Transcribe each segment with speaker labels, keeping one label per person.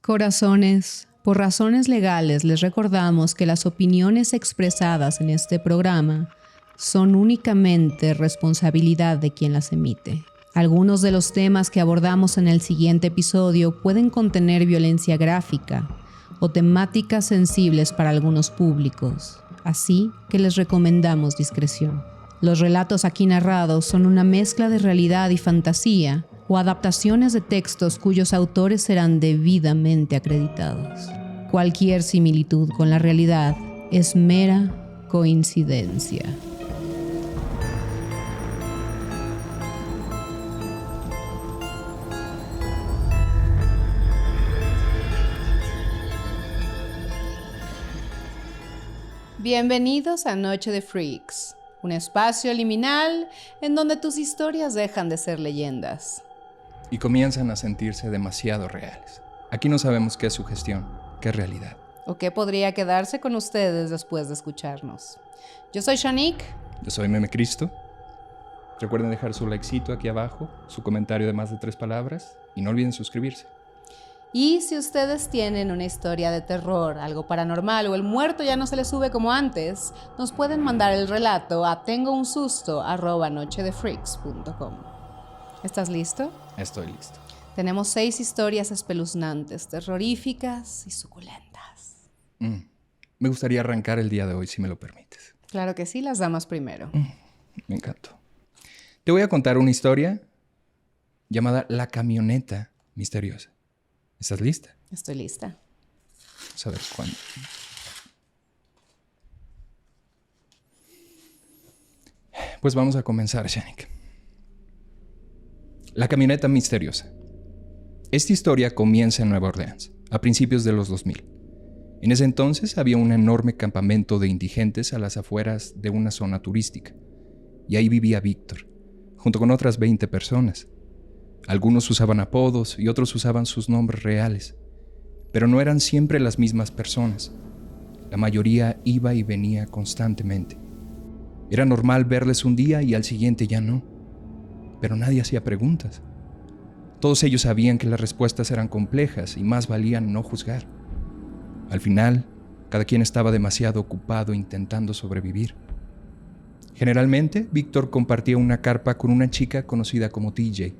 Speaker 1: Corazones, por razones legales les recordamos que las opiniones expresadas en este programa son únicamente responsabilidad de quien las emite. Algunos de los temas que abordamos en el siguiente episodio pueden contener violencia gráfica o temáticas sensibles para algunos públicos, así que les recomendamos discreción. Los relatos aquí narrados son una mezcla de realidad y fantasía o adaptaciones de textos cuyos autores serán debidamente acreditados. Cualquier similitud con la realidad es mera coincidencia. Bienvenidos a Noche de Freaks, un espacio liminal en donde tus historias dejan de ser leyendas
Speaker 2: y comienzan a sentirse demasiado reales. Aquí no sabemos qué es sugestión, qué es realidad.
Speaker 1: O qué podría quedarse con ustedes después de escucharnos. Yo soy Shanique.
Speaker 2: Yo soy Meme Cristo. Recuerden dejar su likecito aquí abajo, su comentario de más de 3 palabras y no olviden suscribirse.
Speaker 1: Y si ustedes tienen una historia de terror, algo paranormal o el muerto ya no se les sube como antes, nos pueden mandar el relato a tengounsusto@nochedefreaks.com. ¿Estás listo?
Speaker 2: Estoy listo.
Speaker 1: Tenemos 6 historias espeluznantes, terroríficas y suculentas.
Speaker 2: Me gustaría arrancar el día de hoy, si me lo permites.
Speaker 1: Claro que sí, las damas primero.
Speaker 2: Me encantó. Te voy a contar una historia llamada La Camioneta Misteriosa. ¿Estás lista?
Speaker 1: Estoy lista.
Speaker 2: Vamos a ver cuándo. Pues vamos a comenzar, Shanique. La Camioneta Misteriosa. Esta historia comienza en Nueva Orleans, a principios de los 2000. En ese entonces había un enorme campamento de indigentes a las afueras de una zona turística. Y ahí vivía Víctor, junto con otras 20 personas. Algunos usaban apodos y otros usaban sus nombres reales, pero no eran siempre las mismas personas. La mayoría iba y venía constantemente. Era normal verles un día y al siguiente ya no, pero nadie hacía preguntas. Todos ellos sabían que las respuestas eran complejas y más valía no juzgar. Al final, cada quien estaba demasiado ocupado intentando sobrevivir. Generalmente, Víctor compartía una carpa con una chica conocida como TJ.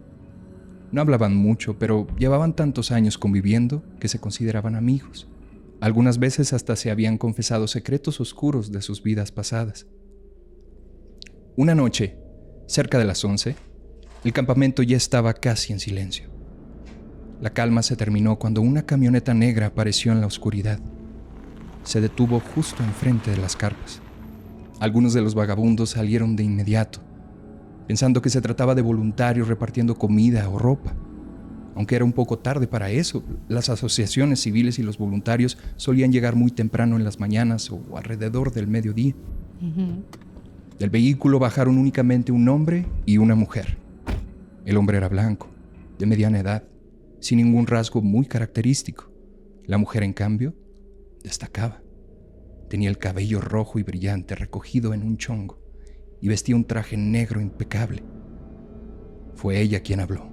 Speaker 2: No hablaban mucho, pero llevaban tantos años conviviendo que se consideraban amigos. Algunas veces hasta se habían confesado secretos oscuros de sus vidas pasadas. Una noche, cerca de las 11, el campamento ya estaba casi en silencio. La calma se terminó cuando una camioneta negra apareció en la oscuridad. Se detuvo justo enfrente de las carpas. Algunos de los vagabundos salieron de inmediato, pensando que se trataba de voluntarios repartiendo comida o ropa. Aunque era un poco tarde para eso, las asociaciones civiles y los voluntarios solían llegar muy temprano en las mañanas o alrededor del mediodía. Del vehículo bajaron únicamente un hombre y una mujer. El hombre era blanco, de mediana edad, sin ningún rasgo muy característico. La mujer, en cambio, destacaba. Tenía el cabello rojo y brillante recogido en un chongo y vestía un traje negro impecable. Fue ella quien habló.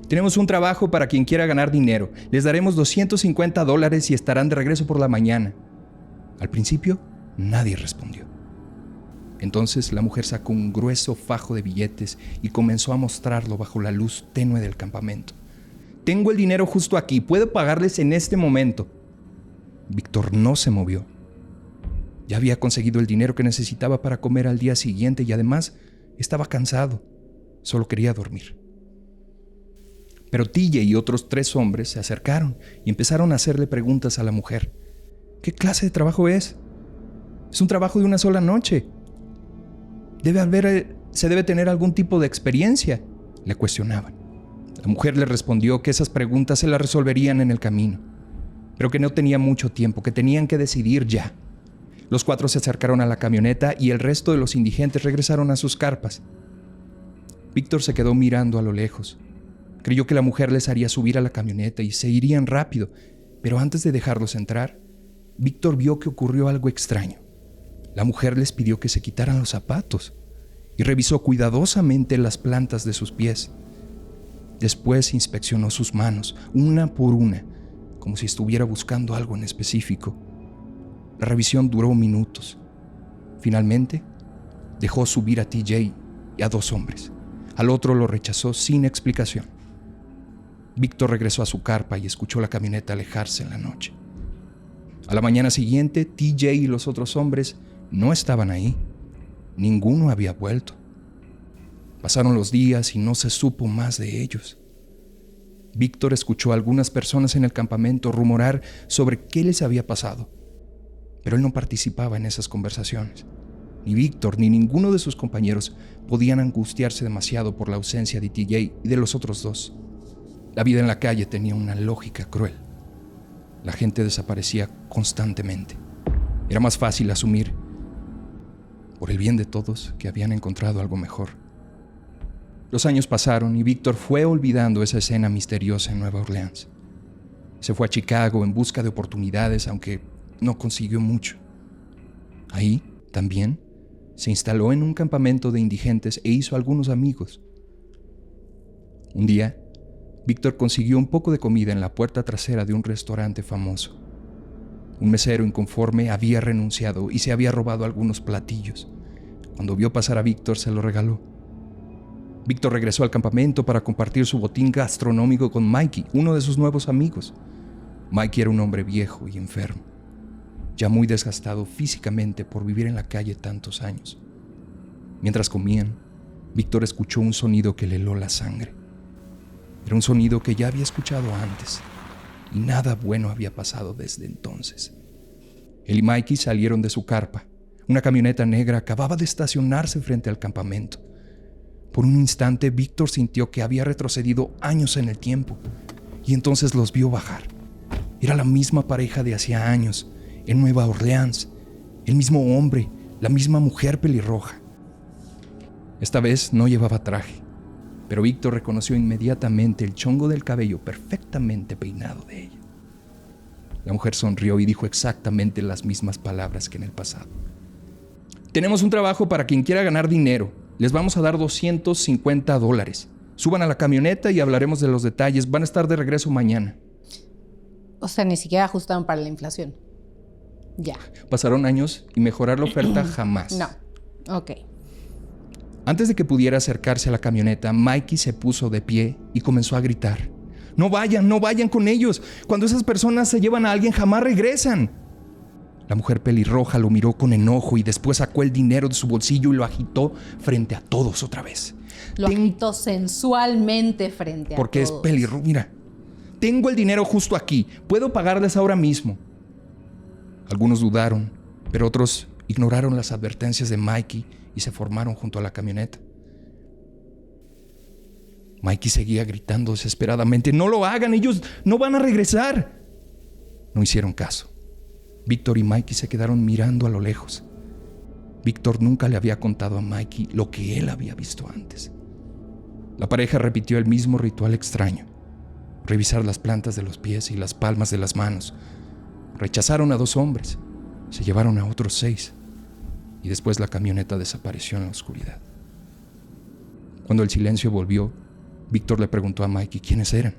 Speaker 2: Tenemos un trabajo para quien quiera ganar dinero. Les daremos $250 y estarán de regreso por la mañana. Al principio, nadie respondió. Entonces la mujer sacó un grueso fajo de billetes y comenzó a mostrarlo bajo la luz tenue del campamento. Tengo el dinero justo aquí. Puedo pagarles en este momento. Víctor no se movió. Ya había conseguido el dinero que necesitaba para comer al día siguiente y además estaba cansado. Solo quería dormir. Pero TJ y otros 3 hombres se acercaron y empezaron a hacerle preguntas a la mujer. ¿Qué clase de trabajo es? Es un trabajo de una sola noche. Se debe tener algún tipo de experiencia, le cuestionaban. La mujer le respondió que esas preguntas se las resolverían en el camino, pero que no tenía mucho tiempo, que tenían que decidir ya. Los 4 se acercaron a la camioneta y el resto de los indigentes regresaron a sus carpas. Víctor se quedó mirando a lo lejos. Creyó que la mujer les haría subir a la camioneta y se irían rápido, pero antes de dejarlos entrar, Víctor vio que ocurrió algo extraño. La mujer les pidió que se quitaran los zapatos y revisó cuidadosamente las plantas de sus pies. Después inspeccionó sus manos, una por una, como si estuviera buscando algo en específico. La revisión duró minutos. Finalmente, dejó subir a TJ y a 2 hombres. Al otro lo rechazó sin explicación. Víctor regresó a su carpa y escuchó la camioneta alejarse en la noche. A la mañana siguiente, TJ y los otros hombres no estaban ahí. Ninguno había vuelto. Pasaron los días y no se supo más de ellos. Víctor escuchó a algunas personas en el campamento rumorar sobre qué les había pasado, pero él no participaba en esas conversaciones. Ni Víctor ni ninguno de sus compañeros podían angustiarse demasiado por la ausencia de TJ y de los otros 2. La vida en la calle tenía una lógica cruel. La gente desaparecía constantemente. Era más fácil asumir, por el bien de todos, que habían encontrado algo mejor. Los años pasaron y Víctor fue olvidando esa escena misteriosa en Nueva Orleans. Se fue a Chicago en busca de oportunidades, aunque no consiguió mucho. Ahí, también, se instaló en un campamento de indigentes e hizo algunos amigos. Un día, Víctor consiguió un poco de comida en la puerta trasera de un restaurante famoso. Un mesero inconforme había renunciado y se había robado algunos platillos. Cuando vio pasar a Víctor, se lo regaló. Víctor regresó al campamento para compartir su botín gastronómico con Mikey, uno de sus nuevos amigos. Mikey era un hombre viejo y enfermo, ya muy desgastado físicamente por vivir en la calle tantos años. Mientras comían, Víctor escuchó un sonido que le heló la sangre. Era un sonido que ya había escuchado antes, y nada bueno había pasado desde entonces. Él y Mikey salieron de su carpa. Una camioneta negra acababa de estacionarse frente al campamento. Por un instante, Víctor sintió que había retrocedido años en el tiempo, y entonces los vio bajar. Era la misma pareja de hacía años, en Nueva Orleans, el mismo hombre, la misma mujer pelirroja. Esta vez no llevaba traje, pero Víctor reconoció inmediatamente el chongo del cabello perfectamente peinado de ella. La mujer sonrió y dijo exactamente las mismas palabras que en el pasado. «Tenemos un trabajo para quien quiera ganar dinero. Les vamos a dar $250. Suban a la camioneta y hablaremos de los detalles. Van a estar de regreso mañana».
Speaker 3: O sea, ni siquiera ajustaron para la inflación. Ya.
Speaker 2: Pasaron años y mejorar la oferta jamás.
Speaker 3: No. Ok.
Speaker 2: Antes de que pudiera acercarse a la camioneta, Mikey se puso de pie y comenzó a gritar. No vayan con ellos. Cuando esas personas se llevan a alguien, jamás regresan». La mujer pelirroja lo miró con enojo y después sacó el dinero de su bolsillo y lo agitó frente a todos otra vez.
Speaker 3: Lo agitó sensualmente frente a todos.
Speaker 2: Porque es pelirroja. Mira, tengo el dinero justo aquí. Puedo pagarles ahora mismo. Algunos dudaron, pero otros ignoraron las advertencias de Mikey y se formaron junto a la camioneta. Mikey seguía gritando desesperadamente. «No lo hagan, ellos no van a regresar». No hicieron caso. Víctor y Mikey se quedaron mirando a lo lejos. Víctor nunca le había contado a Mikey lo que él había visto antes. La pareja repitió el mismo ritual extraño: revisar las plantas de los pies y las palmas de las manos. Rechazaron a 2 hombres, se llevaron a otros 6, y después la camioneta desapareció en la oscuridad. Cuando el silencio volvió, Víctor le preguntó a Mikey quiénes eran.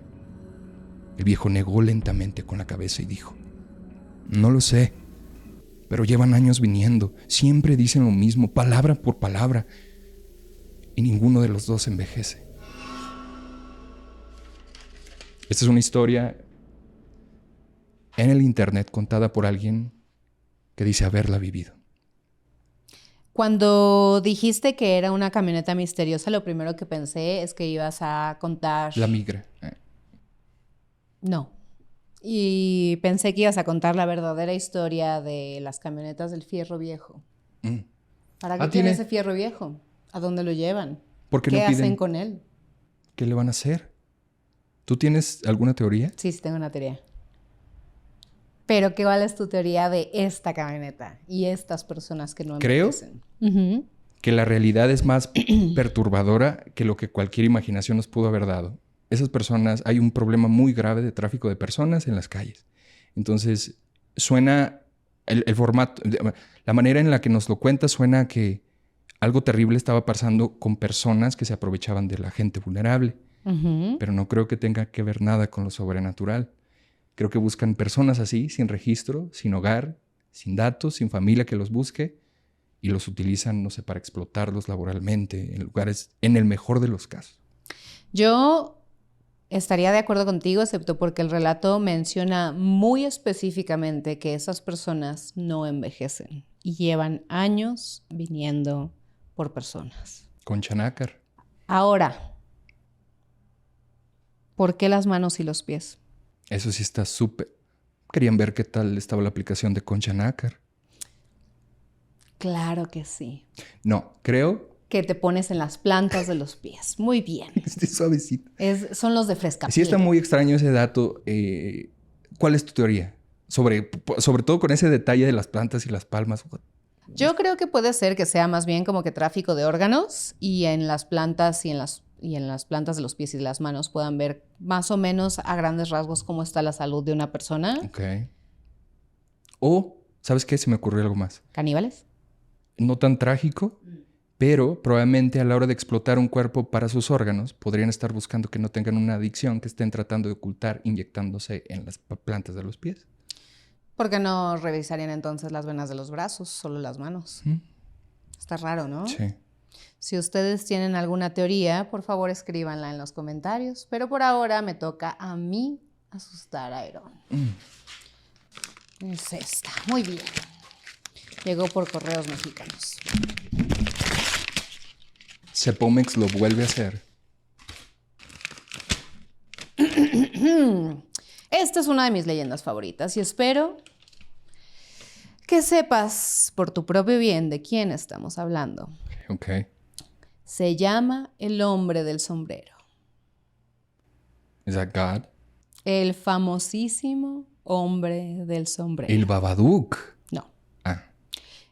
Speaker 2: El viejo negó lentamente con la cabeza y dijo: «No lo sé, pero llevan años viniendo. Siempre dicen lo mismo, palabra por palabra, y ninguno de los 2 envejece». Esta es una historia en el internet contada por alguien que dice haberla vivido.
Speaker 3: Cuando dijiste que era una camioneta misteriosa, lo primero que pensé es que ibas a contar...
Speaker 2: La migra.
Speaker 3: No. Y pensé que ibas a contar la verdadera historia de las camionetas del Fierro Viejo. ¿Para qué tiene ese Fierro Viejo? ¿A dónde lo llevan?
Speaker 2: Porque
Speaker 3: ¿Qué
Speaker 2: no piden...
Speaker 3: hacen con él?
Speaker 2: ¿Qué le van a hacer? ¿Tú tienes alguna teoría?
Speaker 3: Sí, tengo una teoría. Pero ¿cuál es tu teoría de esta camioneta y estas personas que no envejecen?
Speaker 2: Creo que la realidad es más perturbadora que lo que cualquier imaginación nos pudo haber dado. Esas personas, hay un problema muy grave de tráfico de personas en las calles. Entonces, suena el formato, la manera en la que nos lo cuenta suena que algo terrible estaba pasando con personas que se aprovechaban de la gente vulnerable. Pero no creo que tenga que ver nada con lo sobrenatural. Creo que buscan personas así, sin registro, sin hogar, sin datos, sin familia que los busque, y los utilizan, no sé, para explotarlos laboralmente en lugares, en el mejor de los casos.
Speaker 3: Yo estaría de acuerdo contigo, excepto porque el relato menciona muy específicamente que esas personas no envejecen y llevan años viniendo por personas.
Speaker 2: Concha nácar.
Speaker 3: Ahora, ¿por qué las manos y los pies?
Speaker 2: Eso sí está súper. Querían ver qué tal estaba la aplicación de Concha nácar.
Speaker 3: Claro que sí.
Speaker 2: No, creo
Speaker 3: Que te pones en las plantas de los pies. Muy bien.
Speaker 2: Este suavecito.
Speaker 3: Son los de fresca.
Speaker 2: Sí está muy extraño ese dato. ¿Cuál es tu teoría? Sobre todo con ese detalle de las plantas y las palmas.
Speaker 3: Yo creo que puede ser que sea más bien como que tráfico de órganos y en las plantas y en las plantas de los pies y de las manos puedan ver más o menos a grandes rasgos cómo está la salud de una persona.
Speaker 2: Ok. O, ¿sabes qué? Se me ocurrió algo más.
Speaker 3: ¿Caníbales?
Speaker 2: No tan trágico, pero probablemente a la hora de explotar un cuerpo para sus órganos, podrían estar buscando que no tengan una adicción que estén tratando de ocultar inyectándose en las plantas de los pies.
Speaker 3: ¿Por qué no revisarían entonces las venas de los brazos, solo las manos? Está raro, ¿no?
Speaker 2: Sí.
Speaker 3: Si ustedes tienen alguna teoría, por favor escríbanla en los comentarios. Pero por ahora me toca a mí asustar a Aarón. Es esta. Muy bien. Llegó por correos mexicanos.
Speaker 2: Cepomex lo vuelve a hacer.
Speaker 3: Esta es una de mis leyendas favoritas y espero que sepas por tu propio bien de quién estamos hablando.
Speaker 2: Ok.
Speaker 3: Se llama el hombre del sombrero.
Speaker 2: ¿Es that God?
Speaker 3: El famosísimo hombre del sombrero.
Speaker 2: El Babadook.
Speaker 3: No.
Speaker 2: Ah.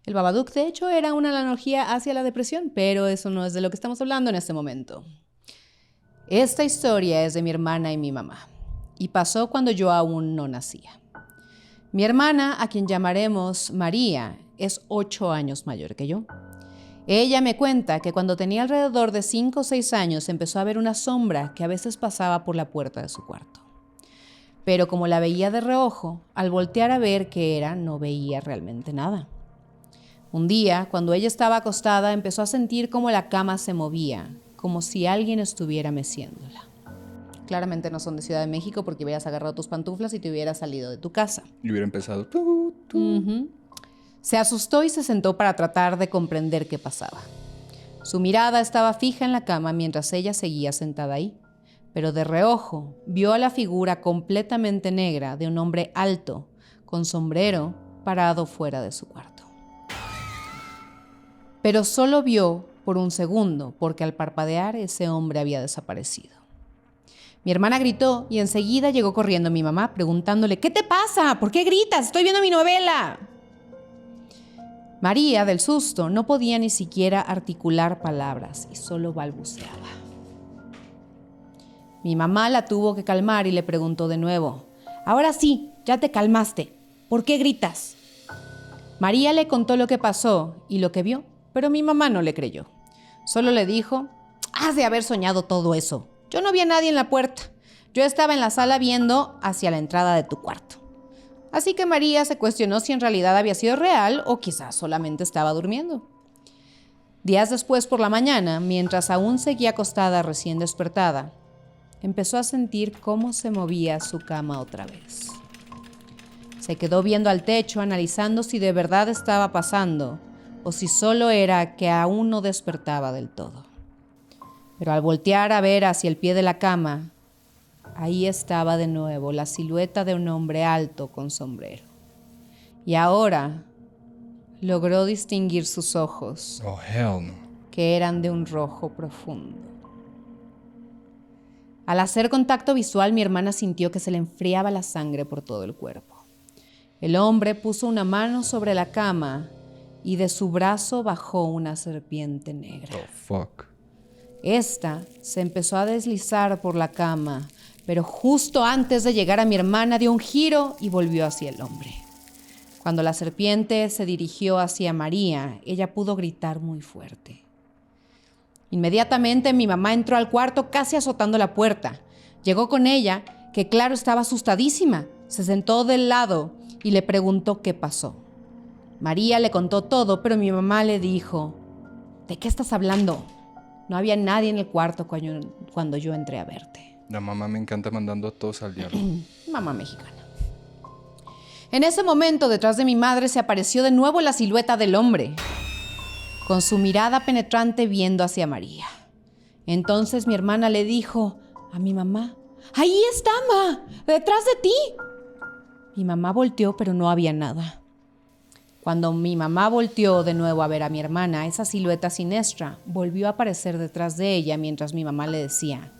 Speaker 3: El Babadook, de hecho, era una analogía hacia la depresión, pero eso no es de lo que estamos hablando en este momento. Esta historia es de mi hermana y mi mamá, y pasó cuando yo aún no nacía. Mi hermana, a quien llamaremos María, es 8 años mayor que yo. Ella me cuenta que cuando tenía alrededor de 5 o 6 años empezó a ver una sombra que a veces pasaba por la puerta de su cuarto. Pero como la veía de reojo, al voltear a ver qué era, no veía realmente nada. Un día, cuando ella estaba acostada, empezó a sentir como la cama se movía, como si alguien estuviera meciéndola. Claramente no son de Ciudad de México porque hubieras agarrado tus pantuflas y te hubieras salido de tu casa.
Speaker 2: Y hubiera empezado.
Speaker 3: Se asustó y se sentó para tratar de comprender qué pasaba. Su mirada estaba fija en la cama mientras ella seguía sentada ahí, pero de reojo vio a la figura completamente negra de un hombre alto, con sombrero, parado fuera de su cuarto. Pero solo vio por un segundo, porque al parpadear ese hombre había desaparecido. Mi hermana gritó y enseguida llegó corriendo mi mamá preguntándole: ¿qué te pasa? ¿Por qué gritas? Estoy viendo mi novela. María, del susto, no podía ni siquiera articular palabras y solo balbuceaba. Mi mamá la tuvo que calmar y le preguntó de nuevo: ahora sí, ya te calmaste. ¿Por qué gritas? María le contó lo que pasó y lo que vio, pero mi mamá no le creyó. Solo le dijo: has de haber soñado todo eso. Yo no vi a nadie en la puerta. Yo estaba en la sala viendo hacia la entrada de tu cuarto. Así que María se cuestionó si en realidad había sido real o quizás solamente estaba durmiendo. Días después por la mañana, mientras aún seguía acostada recién despertada, empezó a sentir cómo se movía su cama otra vez. Se quedó viendo al techo, analizando si de verdad estaba pasando o si solo era que aún no despertaba del todo. Pero al voltear a ver hacia el pie de la cama, ahí estaba de nuevo la silueta de un hombre alto con sombrero. Y ahora logró distinguir sus ojos,
Speaker 2: Oh, hell no.
Speaker 3: que eran de un rojo profundo. Al hacer contacto visual, mi hermana sintió que se le enfriaba la sangre por todo el cuerpo. El hombre puso una mano sobre la cama y de su brazo bajó una serpiente negra.
Speaker 2: Oh, fuck.
Speaker 3: Esta se empezó a deslizar por la cama, pero justo antes de llegar a mi hermana dio un giro y volvió hacia el hombre. Cuando la serpiente se dirigió hacia María, ella pudo gritar muy fuerte. Inmediatamente mi mamá entró al cuarto casi azotando la puerta. Llegó con ella, que claro estaba asustadísima. Se sentó del lado y le preguntó qué pasó. María le contó todo, pero mi mamá le dijo: ¿de qué estás hablando? No había nadie en el cuarto cuando yo entré a verte.
Speaker 2: La mamá me encanta mandando a todos al diablo.
Speaker 3: Mamá mexicana. En ese momento, detrás de mi madre se apareció de nuevo la silueta del hombre, con su mirada penetrante viendo hacia María. Entonces mi hermana le dijo a mi mamá: ¡ahí está, ma! ¡Detrás de ti! Mi mamá volteó, pero no había nada. Cuando mi mamá volteó de nuevo a ver a mi hermana, esa silueta siniestra volvió a aparecer detrás de ella mientras mi mamá le decía: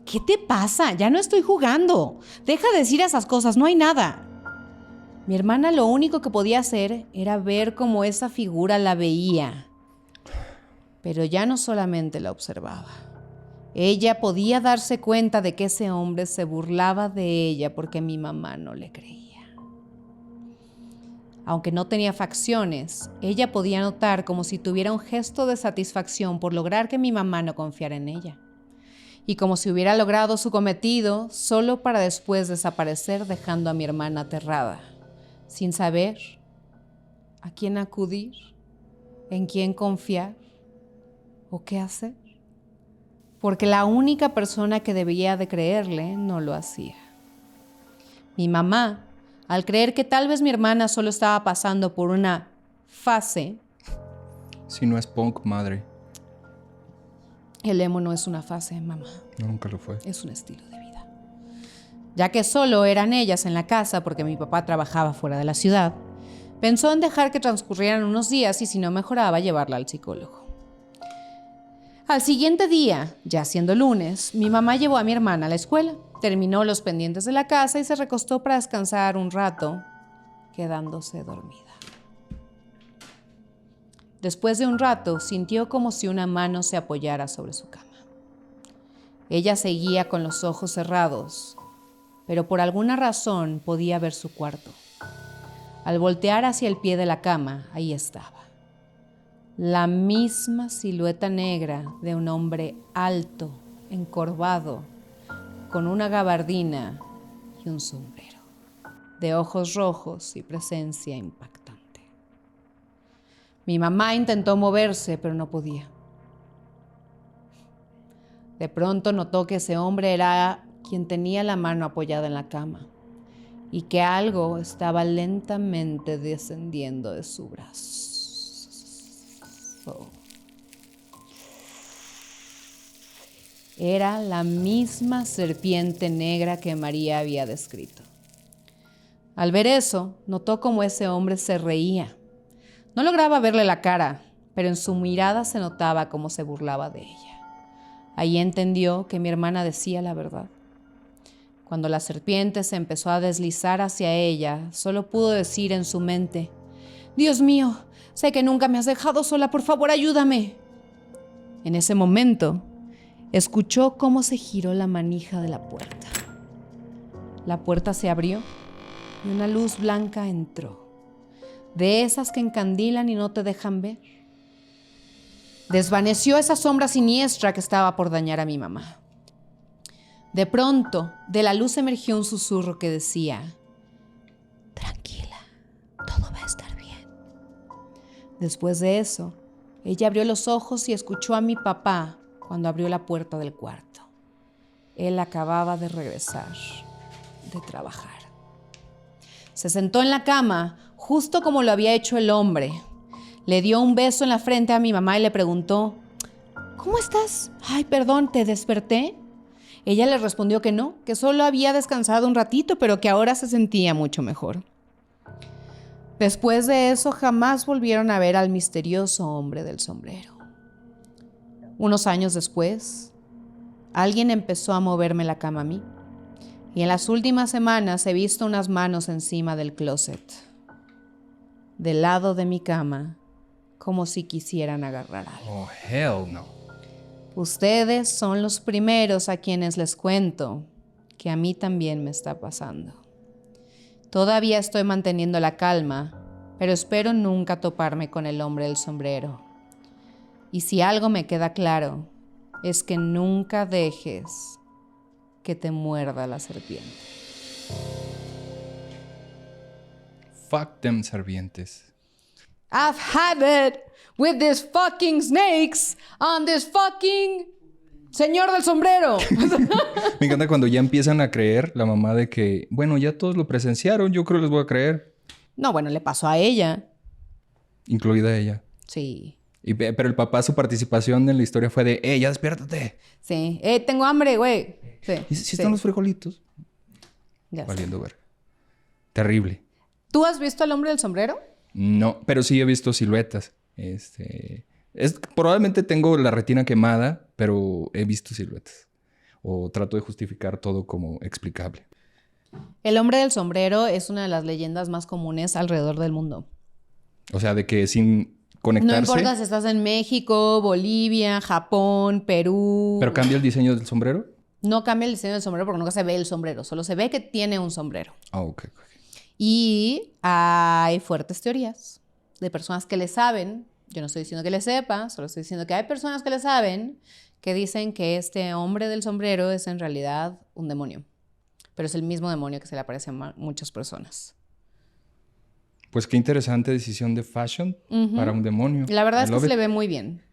Speaker 3: ¿qué te pasa? Ya no estoy jugando. Deja de decir esas cosas, no hay nada. Mi hermana lo único que podía hacer era ver cómo esa figura la veía. Pero ya no solamente la observaba. Ella podía darse cuenta de que ese hombre se burlaba de ella porque mi mamá no le creía. Aunque no tenía facciones, ella podía notar como si tuviera un gesto de satisfacción por lograr que mi mamá no confiara en ella. Y como si hubiera logrado su cometido solo para después desaparecer dejando a mi hermana aterrada, sin saber a quién acudir, en quién confiar o qué hacer. Porque la única persona que debía de creerle no lo hacía. Mi mamá, al creer que tal vez mi hermana solo estaba pasando por una fase.
Speaker 2: Si no es punk, madre.
Speaker 3: El emo no es una fase, mamá.
Speaker 2: No, nunca lo fue.
Speaker 3: Es un estilo de vida. Ya que solo eran ellas en la casa porque mi papá trabajaba fuera de la ciudad, pensó en dejar que transcurrieran unos días y si no mejoraba, llevarla al psicólogo. Al siguiente día, ya siendo lunes, mi mamá llevó a mi hermana a la escuela, terminó los pendientes de la casa y se recostó para descansar un rato, quedándose dormida. Después de un rato, sintió como si una mano se apoyara sobre su cama. Ella seguía con los ojos cerrados, pero por alguna razón podía ver su cuarto. Al voltear hacia el pie de la cama, ahí estaba. La misma silueta negra de un hombre alto, encorvado, con una gabardina y un sombrero, de ojos rojos y presencia impactante. Mi mamá intentó moverse, pero no podía. De pronto notó que ese hombre era quien tenía la mano apoyada en la cama y que algo estaba lentamente descendiendo de su brazo. Era la misma serpiente negra que María había descrito. Al ver eso, notó cómo ese hombre se reía. No lograba verle la cara, pero en su mirada se notaba cómo se burlaba de ella. Ahí entendió que mi hermana decía la verdad. Cuando la serpiente se empezó a deslizar hacia ella, solo pudo decir en su mente: «Dios mío, sé que nunca me has dejado sola, por favor, ayúdame». En ese momento, escuchó cómo se giró la manija de la puerta. La puerta se abrió y una luz blanca entró, de esas que encandilan y no te dejan ver. Desvaneció esa sombra siniestra que estaba por dañar a mi mamá. De pronto, de la luz emergió un susurro que decía: «Tranquila, todo va a estar bien». Después de eso, ella abrió los ojos y escuchó a mi papá cuando abrió la puerta del cuarto. Él acababa de regresar de trabajar. Se sentó en la cama, justo como lo había hecho el hombre. Le dio un beso en la frente a mi mamá y le preguntó: «¿Cómo estás? Ay, perdón, ¿te desperté?». Ella le respondió que no, que solo había descansado un ratito, pero que ahora se sentía mucho mejor. Después de eso, jamás volvieron a ver al misterioso hombre del sombrero. Unos años después, alguien empezó a moverme la cama a mí, y en las últimas semanas he visto unas manos encima del closet, del lado de mi cama, como si quisieran agarrar algo.
Speaker 2: Oh, hell no.
Speaker 3: Ustedes son los primeros a quienes les cuento que a mí también me está pasando. Todavía estoy manteniendo la calma, pero espero nunca toparme con el hombre del sombrero. Y si algo me queda claro, es que nunca dejes que te muerda la serpiente.
Speaker 2: Fuck them servientes.
Speaker 3: I've had it with these fucking snakes on this fucking señor del sombrero.
Speaker 2: Me encanta cuando ya empiezan a creer la mamá de que, bueno, ya todos lo presenciaron, yo creo que les voy a creer.
Speaker 3: No, bueno, le pasó a ella.
Speaker 2: Incluida ella.
Speaker 3: Sí.
Speaker 2: Pero el papá, su participación en la historia fue de, ya despiértate.
Speaker 3: Sí. Tengo hambre, güey. Sí.
Speaker 2: ¿Y si están los frijolitos?
Speaker 3: Ya sé.
Speaker 2: Valiendo ver. Terrible.
Speaker 3: ¿Tú has visto al hombre del sombrero?
Speaker 2: No, pero sí he visto siluetas. Probablemente tengo la retina quemada, pero he visto siluetas. O trato de justificar todo como explicable.
Speaker 3: El hombre del sombrero es una de las leyendas más comunes alrededor del mundo.
Speaker 2: O sea, de que sin conectarse...
Speaker 3: No importa si estás en México, Bolivia, Japón, Perú.
Speaker 2: ¿Pero cambia el diseño del sombrero?
Speaker 3: No cambia el diseño del sombrero porque nunca se ve el sombrero. Solo se ve que tiene un sombrero.
Speaker 2: Ah, ok.
Speaker 3: Y hay fuertes teorías de personas que le saben. Yo no estoy diciendo que le sepa, solo estoy diciendo que hay personas que le saben que dicen que este hombre del sombrero es en realidad un demonio. Pero es el mismo demonio que se le aparece a muchas personas.
Speaker 2: Pues qué interesante decisión de fashion para un demonio.
Speaker 3: La verdad es que se le ve muy bien.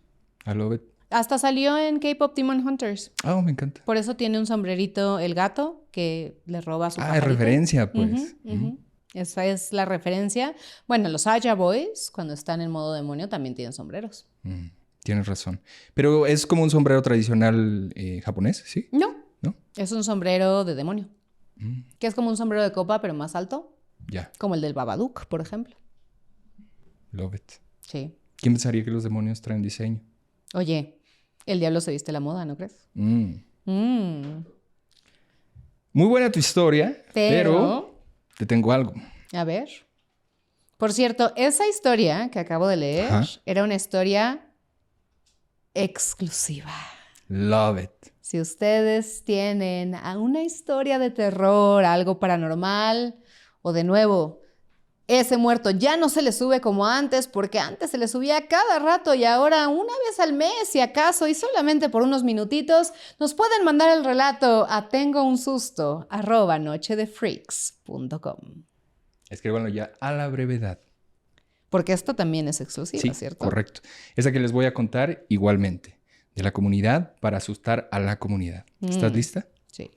Speaker 2: I love it.
Speaker 3: Hasta salió en K-Pop Demon Hunters.
Speaker 2: Ah, me encanta.
Speaker 3: Por eso tiene un sombrerito el gato que le roba a su pajarito.
Speaker 2: Es referencia, pues.
Speaker 3: Esa es la referencia. Bueno, los Aya Boys, cuando están en modo demonio, también tienen sombreros.
Speaker 2: Tienes razón. Pero es como un sombrero tradicional japonés, ¿sí?
Speaker 3: No.
Speaker 2: ¿No?
Speaker 3: Es un sombrero de demonio. Que es como un sombrero de copa, pero más alto.
Speaker 2: Ya.
Speaker 3: Como el del Babadook, por ejemplo.
Speaker 2: Love it.
Speaker 3: Sí.
Speaker 2: ¿Quién pensaría que los demonios traen diseño?
Speaker 3: Oye, el diablo se viste la moda, ¿no crees?
Speaker 2: Muy buena tu historia, pero te tengo algo.
Speaker 3: A ver. Por cierto, esa historia que acabo de leer era una historia exclusiva.
Speaker 2: Love it.
Speaker 3: Si ustedes tienen una historia de terror, algo paranormal, o de nuevo, ese muerto ya no se le sube como antes, porque antes se le subía cada rato y ahora una vez al mes, si acaso, y solamente por unos minutitos, nos pueden mandar el relato a tengounsusto@nochedefreaks.com.
Speaker 2: Escríbanlo ya a la brevedad.
Speaker 3: Porque esto también es exclusiva,
Speaker 2: Sí,
Speaker 3: ¿cierto?
Speaker 2: Correcto. Esa que les voy a contar igualmente. De la comunidad para asustar a la comunidad. ¿Estás lista?
Speaker 3: Sí.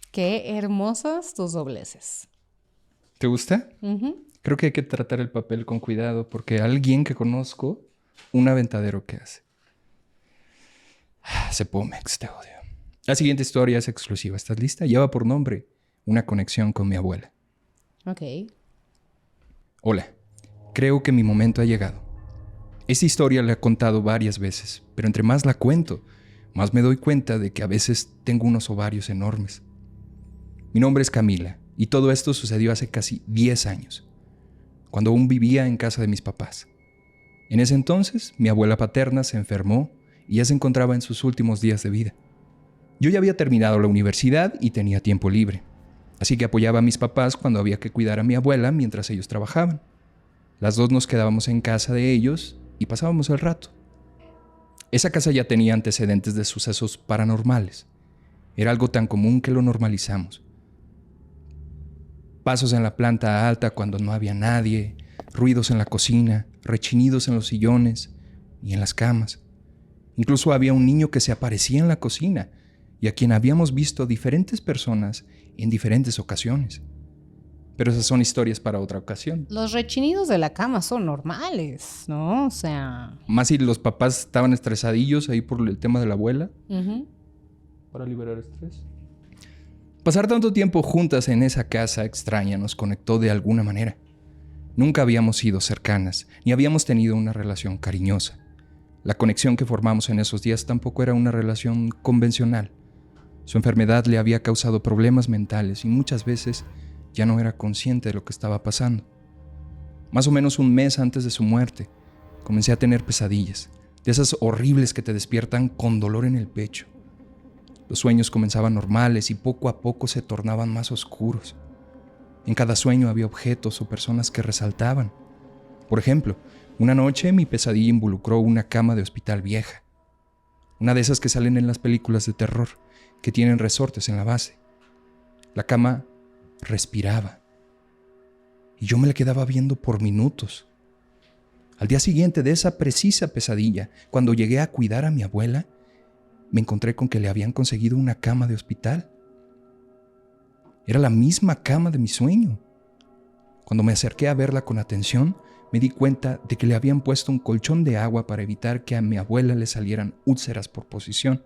Speaker 3: Qué hermosos tus dobleces.
Speaker 2: ¿Te gusta? Creo que hay que tratar el papel con cuidado porque alguien que conozco, un aventadero que hace. Cepomex, te odio. La siguiente historia es exclusiva. ¿Estás lista? Lleva por nombre Una conexión con mi abuela.
Speaker 3: Ok.
Speaker 2: Hola. Creo que mi momento ha llegado. Esta historia la he contado varias veces, pero entre más la cuento, más me doy cuenta de que a veces tengo unos ovarios enormes. Mi nombre es Camila, y todo esto sucedió hace casi 10 años, cuando aún vivía en casa de mis papás. En ese entonces, mi abuela paterna se enfermó y ya se encontraba en sus últimos días de vida. Yo ya había terminado la universidad y tenía tiempo libre, así que apoyaba a mis papás cuando había que cuidar a mi abuela mientras ellos trabajaban. Las dos nos quedábamos en casa de ellos y pasábamos el rato. Esa casa ya tenía antecedentes de sucesos paranormales. Era algo tan común que lo normalizamos. Pasos en la planta alta cuando no había nadie, ruidos en la cocina, rechinidos en los sillones y en las camas. Incluso había un niño que se aparecía en la cocina y a quien habíamos visto diferentes personas en diferentes ocasiones. Pero esas son historias para otra ocasión.
Speaker 3: Los rechinidos de la cama son normales, ¿no? O sea...
Speaker 2: Más si los papás estaban estresadillos ahí por el tema de la abuela. Para liberar estrés. Pasar tanto tiempo juntas en esa casa extraña nos conectó de alguna manera. Nunca habíamos sido cercanas, ni habíamos tenido una relación cariñosa. La conexión que formamos en esos días tampoco era una relación convencional. Su enfermedad le había causado problemas mentales y muchas veces ya no era consciente de lo que estaba pasando. Más o menos un mes antes de su muerte, comencé a tener pesadillas, de esas horribles que te despiertan con dolor en el pecho. Los sueños comenzaban normales y poco a poco se tornaban más oscuros. En cada sueño había objetos o personas que resaltaban. Por ejemplo, Una noche mi pesadilla involucró una cama de hospital vieja. Una de esas que salen en las películas de terror, que tienen resortes en la base. La cama respiraba. Y yo me la quedaba viendo por minutos. Al día siguiente de esa precisa pesadilla, cuando llegué a cuidar a mi abuela, me encontré con que le habían conseguido una cama de hospital. Era la misma cama de mi sueño. Cuando me acerqué a verla con atención, me di cuenta de que le habían puesto un colchón de agua para evitar que a mi abuela le salieran úlceras por posición.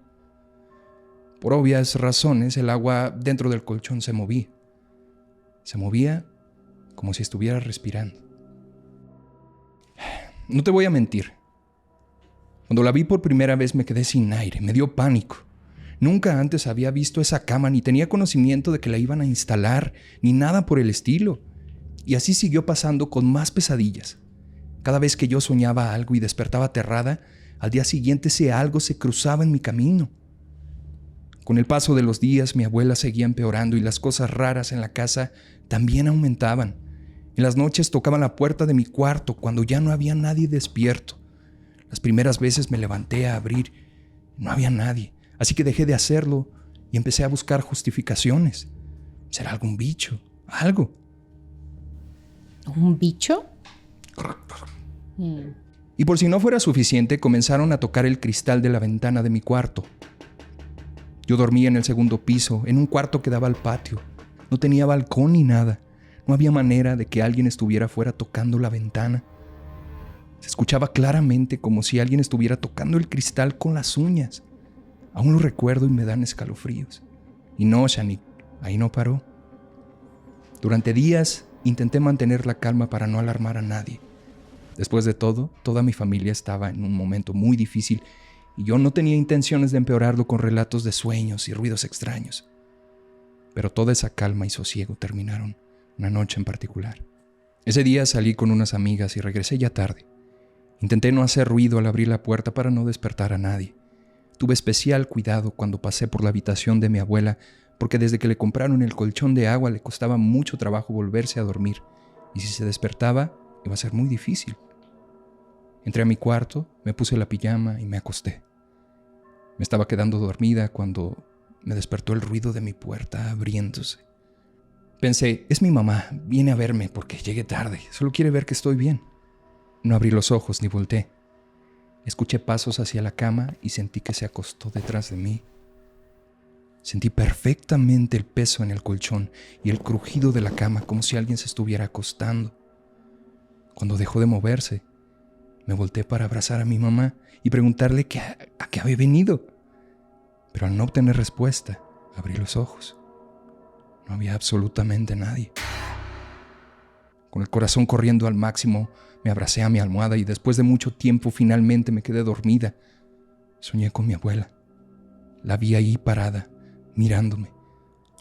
Speaker 2: Por obvias razones, el agua dentro del colchón se movía. Se movía como si estuviera respirando. No te voy a mentir. Cuando la vi por primera vez me quedé sin aire, me dio pánico. Nunca antes había visto esa cama, ni tenía conocimiento de que la iban a instalar, ni nada por el estilo. Y así siguió pasando con más pesadillas. Cada vez que yo soñaba algo y despertaba aterrada, al día siguiente ese algo se cruzaba en mi camino. Con el paso de los días, mi abuela seguía empeorando y las cosas raras en la casa también aumentaban. En las noches tocaban la puerta de mi cuarto cuando ya no había nadie despierto. Las primeras veces me levanté a abrir. No había nadie, así que dejé de hacerlo y empecé a buscar justificaciones. ¿Será algún bicho? ¿Algo?
Speaker 3: ¿Un bicho?
Speaker 2: Y por si no fuera suficiente, comenzaron a tocar el cristal de la ventana de mi cuarto. Yo dormía en el segundo piso, en un cuarto que daba al patio. No tenía balcón ni nada. No había manera de que alguien estuviera afuera tocando la ventana. Se escuchaba claramente como si alguien estuviera tocando el cristal con las uñas. Aún lo recuerdo y me dan escalofríos. Y no, Shanique, ahí no paró. Durante días intenté mantener la calma para no alarmar a nadie. Después de todo, toda mi familia estaba en un momento muy difícil y yo no tenía intenciones de empeorarlo con relatos de sueños y ruidos extraños. Pero toda esa calma y sosiego terminaron una noche en particular. Ese día salí con unas amigas y regresé ya tarde. Intenté no hacer ruido al abrir la puerta para no despertar a nadie. Tuve especial cuidado cuando pasé por la habitación de mi abuela, porque desde que le compraron el colchón de agua le costaba mucho trabajo volverse a dormir, y si se despertaba iba a ser muy difícil. Entré a mi cuarto, me puse la pijama y me acosté. Me estaba quedando dormida cuando me despertó el ruido de mi puerta abriéndose. Pensé, es mi mamá, viene a verme porque llegué tarde, solo quiere ver que estoy bien. No abrí los ojos ni volteé. Escuché pasos hacia la cama y sentí que se acostó detrás de mí. Sentí perfectamente el peso en el colchón y el crujido de la cama como si alguien se estuviera acostando. Cuando dejó de moverse, me volteé para abrazar a mi mamá y preguntarle a qué había venido. Pero al no obtener respuesta, abrí los ojos. No había absolutamente nadie. Con el corazón corriendo al máximo, me abracé a mi almohada y después de mucho tiempo finalmente me quedé dormida. Soñé con mi abuela. La vi ahí parada, mirándome,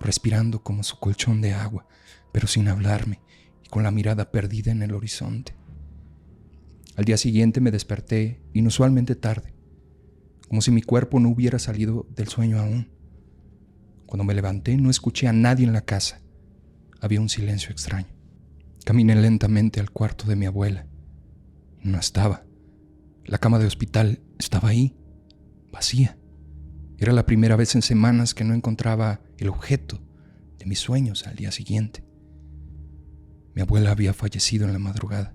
Speaker 2: respirando como su colchón de agua, pero sin hablarme y con la mirada perdida en el horizonte. Al día siguiente me desperté inusualmente tarde, como si mi cuerpo no hubiera salido del sueño aún. Cuando me levanté no escuché a nadie en la casa. Había un silencio extraño. Caminé lentamente al cuarto de mi abuela. No estaba. La cama de hospital estaba ahí, vacía. Era la primera vez en semanas que no encontraba el objeto de mis sueños al día siguiente. Mi abuela había fallecido en la madrugada.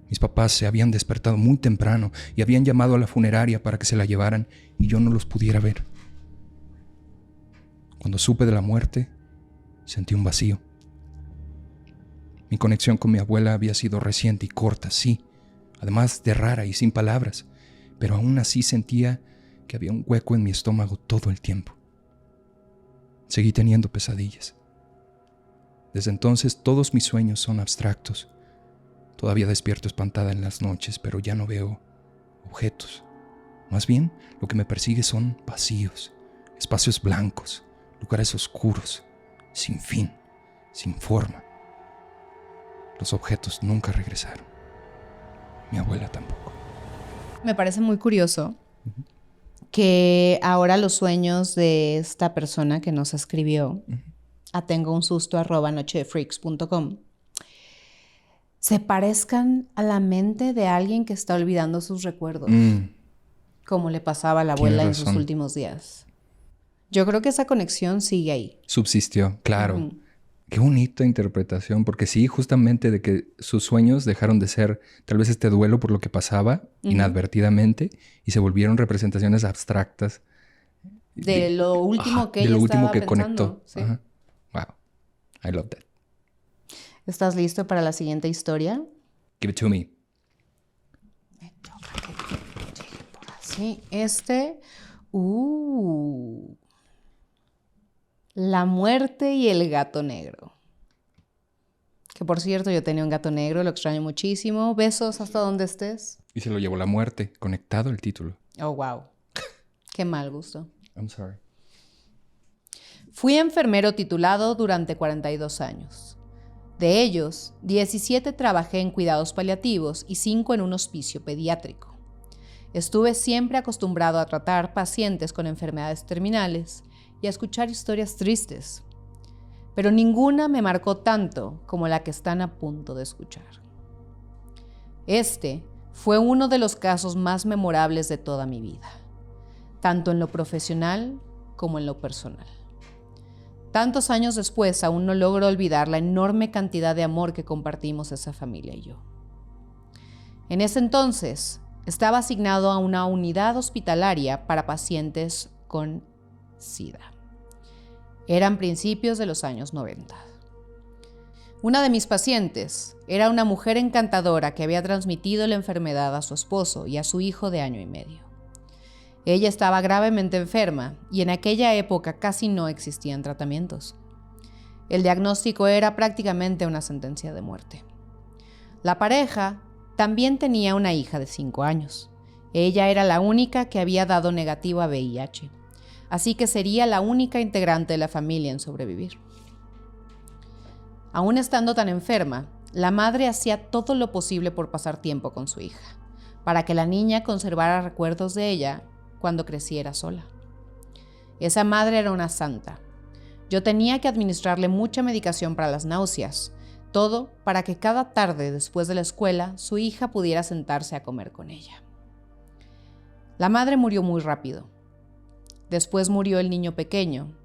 Speaker 2: Mis papás se habían despertado muy temprano y habían llamado a la funeraria para que se la llevaran y yo no los pudiera ver. Cuando supe de la muerte, sentí un vacío. Mi conexión con mi abuela había sido reciente y corta, sí, además de rara y sin palabras, pero aún así sentía que había un hueco en mi estómago todo el tiempo. Seguí teniendo pesadillas. Desde entonces todos mis sueños son abstractos. Todavía despierto espantada en las noches, pero ya no veo objetos. Más bien, lo que me persigue son vacíos, espacios blancos, lugares oscuros, sin fin, sin forma. Los objetos nunca regresaron. Mi abuela tampoco.
Speaker 3: Me parece muy curioso que ahora los sueños de esta persona que nos escribió a tengounsusto@nochedefreaks.com se parezcan a la mente de alguien que está olvidando sus recuerdos, como le pasaba a la abuela en sus últimos días. Yo creo que esa conexión sigue ahí.
Speaker 2: Subsistió, claro. Qué bonita interpretación, porque sí, justamente de que sus sueños dejaron de ser tal vez este duelo por lo que pasaba inadvertidamente y se volvieron representaciones abstractas
Speaker 3: de lo último que ella estaba pensando.
Speaker 2: Conectó.
Speaker 3: Sí.
Speaker 2: Ajá. Wow, I love that.
Speaker 3: ¿Estás listo para la siguiente historia?
Speaker 2: Give it to me.
Speaker 3: Me toca que llegue por así. La muerte y el gato negro. Que por cierto, yo tenía un gato negro, lo extraño muchísimo. Besos hasta donde estés.
Speaker 2: Y se lo llevó la muerte, conectado el título.
Speaker 3: Oh, wow. Qué mal gusto.
Speaker 2: I'm sorry.
Speaker 3: Fui enfermero titulado durante 42 años. De ellos, 17 trabajé en cuidados paliativos y 5 en un hospicio pediátrico. Estuve siempre acostumbrado a tratar pacientes con enfermedades terminales y a escuchar historias tristes, pero ninguna me marcó tanto como la que están a punto de escuchar. Este fue uno de los casos más memorables de toda mi vida, tanto en lo profesional como en lo personal. Tantos años después, aún no logro olvidar la enorme cantidad de amor que compartimos esa familia y yo. En ese entonces, estaba asignado a una unidad hospitalaria para pacientes con SIDA. Eran principios de los años 90. Una de mis pacientes era una mujer encantadora que había transmitido la enfermedad a su esposo y a su hijo de 1 año y medio. Ella estaba gravemente enferma y en aquella época casi no existían tratamientos. El diagnóstico era prácticamente una sentencia de muerte. La pareja también tenía una hija de 5 años. Ella era la única que había dado negativo a VIH, así que sería la única integrante de la familia en sobrevivir. Aún estando tan enferma, la madre hacía todo lo posible por pasar tiempo con su hija, para que la niña conservara recuerdos de ella cuando creciera sola. Esa madre era una santa. Yo tenía que administrarle mucha medicación para las náuseas, todo para que cada tarde después de la escuela su hija pudiera sentarse a comer con ella. La madre murió muy rápido. Después murió el niño pequeño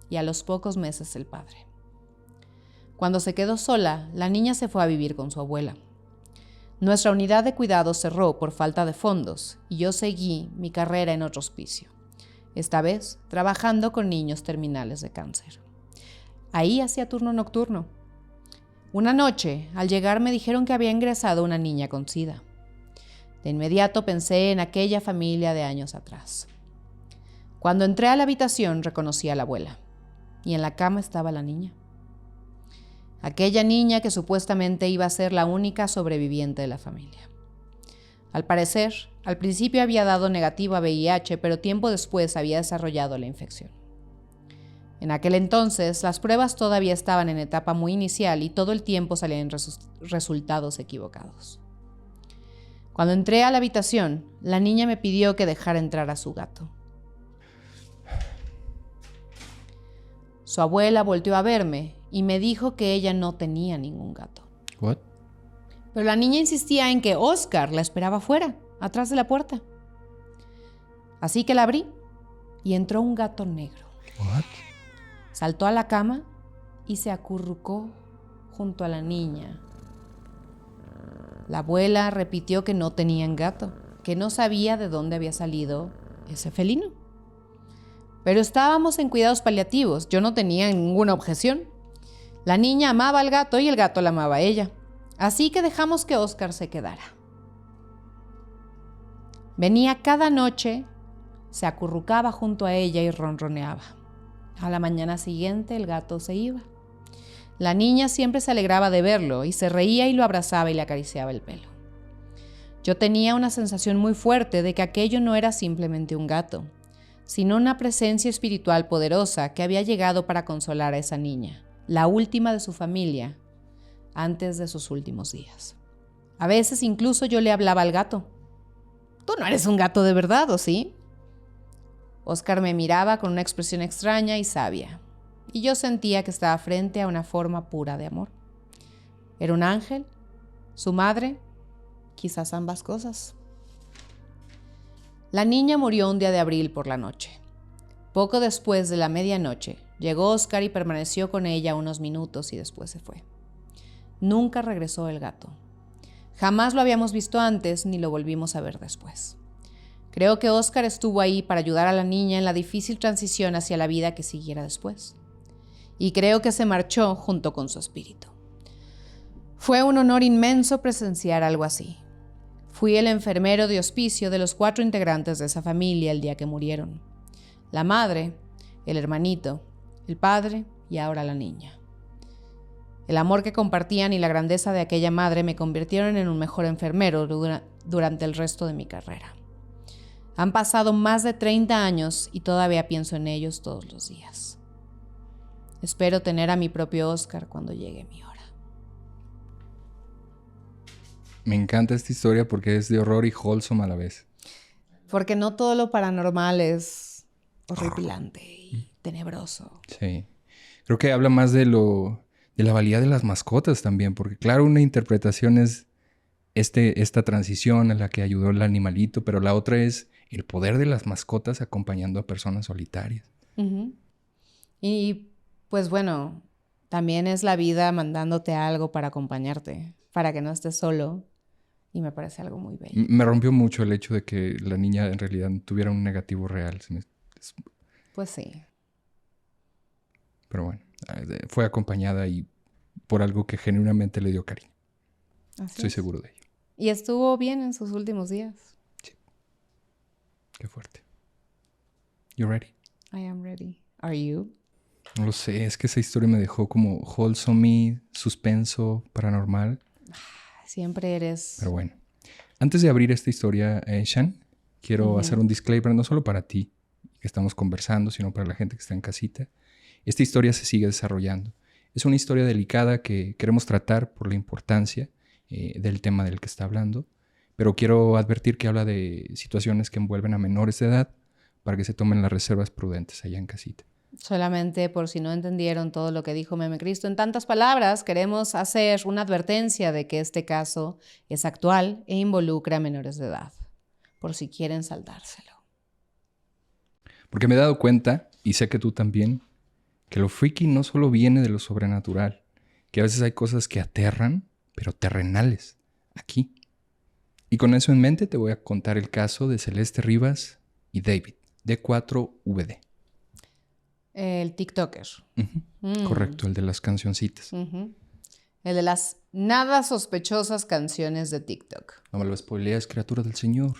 Speaker 3: y a los pocos meses el padre. Cuando se quedó sola, la niña se fue a vivir con su abuela. Nuestra unidad de cuidados cerró por falta de fondos y yo seguí mi carrera en otro hospicio, esta vez trabajando con niños terminales de cáncer. Ahí hacía turno nocturno. Una noche, al llegar me dijeron que había ingresado una niña con SIDA. De inmediato pensé en aquella familia de años atrás. Cuando entré a la habitación reconocí a la abuela y en la cama estaba la niña. Aquella niña que supuestamente iba a ser la única sobreviviente de la familia. Al parecer, al principio había dado negativo a VIH, pero tiempo después había desarrollado la infección. En aquel entonces, las pruebas todavía estaban en etapa muy inicial y todo el tiempo salían resultados equivocados. Cuando entré a la habitación, la niña me pidió que dejara entrar a su gato. Su abuela volteó a verme y me dijo que ella no tenía ningún gato.
Speaker 2: What?
Speaker 3: Pero la niña insistía en que Oscar la esperaba afuera, atrás de la puerta. Así que la abrí y entró un gato negro.
Speaker 2: What?
Speaker 3: Saltó a la cama y se acurrucó junto a la niña. La abuela repitió que no tenían gato, que no sabía de dónde había salido ese felino. Pero estábamos en cuidados paliativos, yo no tenía ninguna objeción. La niña amaba al gato y el gato la amaba a ella. Así que dejamos que Oscar se quedara. Venía cada noche, se acurrucaba junto a ella y ronroneaba. A la mañana siguiente el gato se iba. La niña siempre se alegraba de verlo y se reía y lo abrazaba y le acariciaba el pelo. Yo tenía una sensación muy fuerte de que aquello no era simplemente un gato, sino una presencia espiritual poderosa que había llegado para consolar a esa niña, la última de su familia, antes de sus últimos días. A veces incluso yo le hablaba al gato. «Tú no eres un gato de verdad, ¿o sí?» Oscar me miraba con una expresión extraña y sabia, y yo sentía que estaba frente a una forma pura de amor. Era un ángel ¿Su madre? Quizás ambas cosas. La niña murió un día de abril por la noche. Poco después de la medianoche, llegó Oscar y permaneció con ella unos minutos y después se fue. Nunca regresó el gato. Jamás lo habíamos visto antes ni lo volvimos a ver después. Creo que Oscar estuvo ahí para ayudar a la niña en la difícil transición hacia la vida que siguiera después. Y creo que se marchó junto con su espíritu. Fue un honor inmenso presenciar algo así. Fui el enfermero de hospicio de los 4 integrantes de esa familia el día que murieron. La madre, el hermanito, el padre y ahora la niña. El amor que compartían y la grandeza de aquella madre me convirtieron en un mejor enfermero durante el resto de mi carrera. Han pasado más de 30 años y todavía pienso en ellos todos los días. Espero tener a mi propio Oscar cuando llegue mi hora.
Speaker 2: Me encanta esta historia porque es de horror y wholesome a la vez.
Speaker 3: Porque no todo lo paranormal es horripilante y tenebroso.
Speaker 2: Sí. Creo que habla más de la valía de las mascotas también, porque claro, una interpretación es esta transición a la que ayudó el animalito, pero la otra es el poder de las mascotas acompañando a personas solitarias.
Speaker 3: Uh-huh. Y pues bueno, también es la vida mandándote algo para acompañarte, para que no estés solo. Y me parece algo muy bello.
Speaker 2: Me rompió mucho el hecho de que la niña en realidad tuviera un negativo real.
Speaker 3: Pues sí.
Speaker 2: Pero bueno, fue acompañada y por algo que genuinamente le dio cariño. Estoy seguro de ello.
Speaker 3: Y estuvo bien en sus últimos días.
Speaker 2: Sí. Qué fuerte. You ready?
Speaker 3: I am ready. Are you?
Speaker 2: No lo sé, es que esa historia me dejó como wholesome, suspenso, paranormal.
Speaker 3: Siempre eres...
Speaker 2: Pero bueno, antes de abrir esta historia, Shan, quiero hacer un disclaimer, no solo para ti, que estamos conversando, sino para la gente que está en casita. Esta historia se sigue desarrollando. Es una historia delicada que queremos tratar por la importancia del tema del que está hablando, pero quiero advertir que habla de situaciones que envuelven a menores de edad para que se tomen las reservas prudentes allá en casita.
Speaker 3: Solamente por si no entendieron todo lo que dijo Meme Cristo en tantas palabras, queremos hacer una advertencia de que este caso es actual e involucra a menores de edad, por si quieren saltárselo.
Speaker 2: Porque me he dado cuenta, y sé que tú también, que lo freaky no solo viene de lo sobrenatural, que a veces hay cosas que aterran, pero terrenales, aquí. Y con eso en mente te voy a contar el caso de Celeste Rivas y David, D4VD.
Speaker 3: El TikToker.
Speaker 2: Uh-huh. Correcto, el de las cancioncitas.
Speaker 3: Uh-huh. El de las nada sospechosas canciones de TikTok.
Speaker 2: No me lo spoilees, criatura del Señor.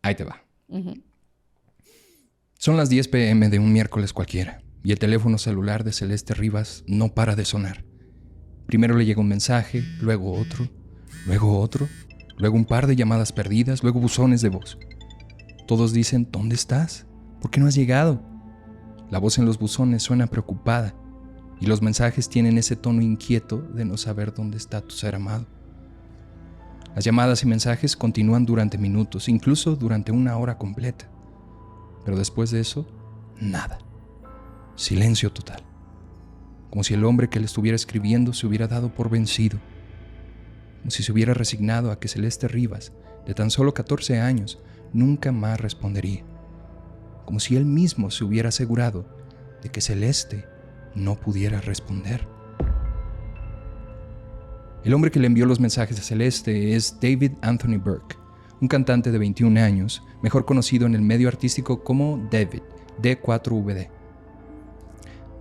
Speaker 2: Ahí te va.
Speaker 3: Uh-huh.
Speaker 2: Son las 10 p.m. de un miércoles cualquiera y el teléfono celular de Celeste Rivas no para de sonar. Primero le llega un mensaje, luego otro, luego un par de llamadas perdidas, luego buzones de voz. Todos dicen, ¿dónde estás? ¿Por qué no has llegado? La voz en los buzones suena preocupada y los mensajes tienen ese tono inquieto de no saber dónde está tu ser amado. Las llamadas y mensajes continúan durante minutos, incluso durante 1 hora completa. Pero después de eso, nada. Silencio total. Como si el hombre que le estuviera escribiendo se hubiera dado por vencido. Como si se hubiera resignado a que Celeste Rivas, de tan solo 14 años, nunca más respondería. Como si él mismo se hubiera asegurado de que Celeste no pudiera responder. El hombre que le envió los mensajes a Celeste es David Anthony Burke, un cantante de 21 años, mejor conocido en el medio artístico como David, D4VD.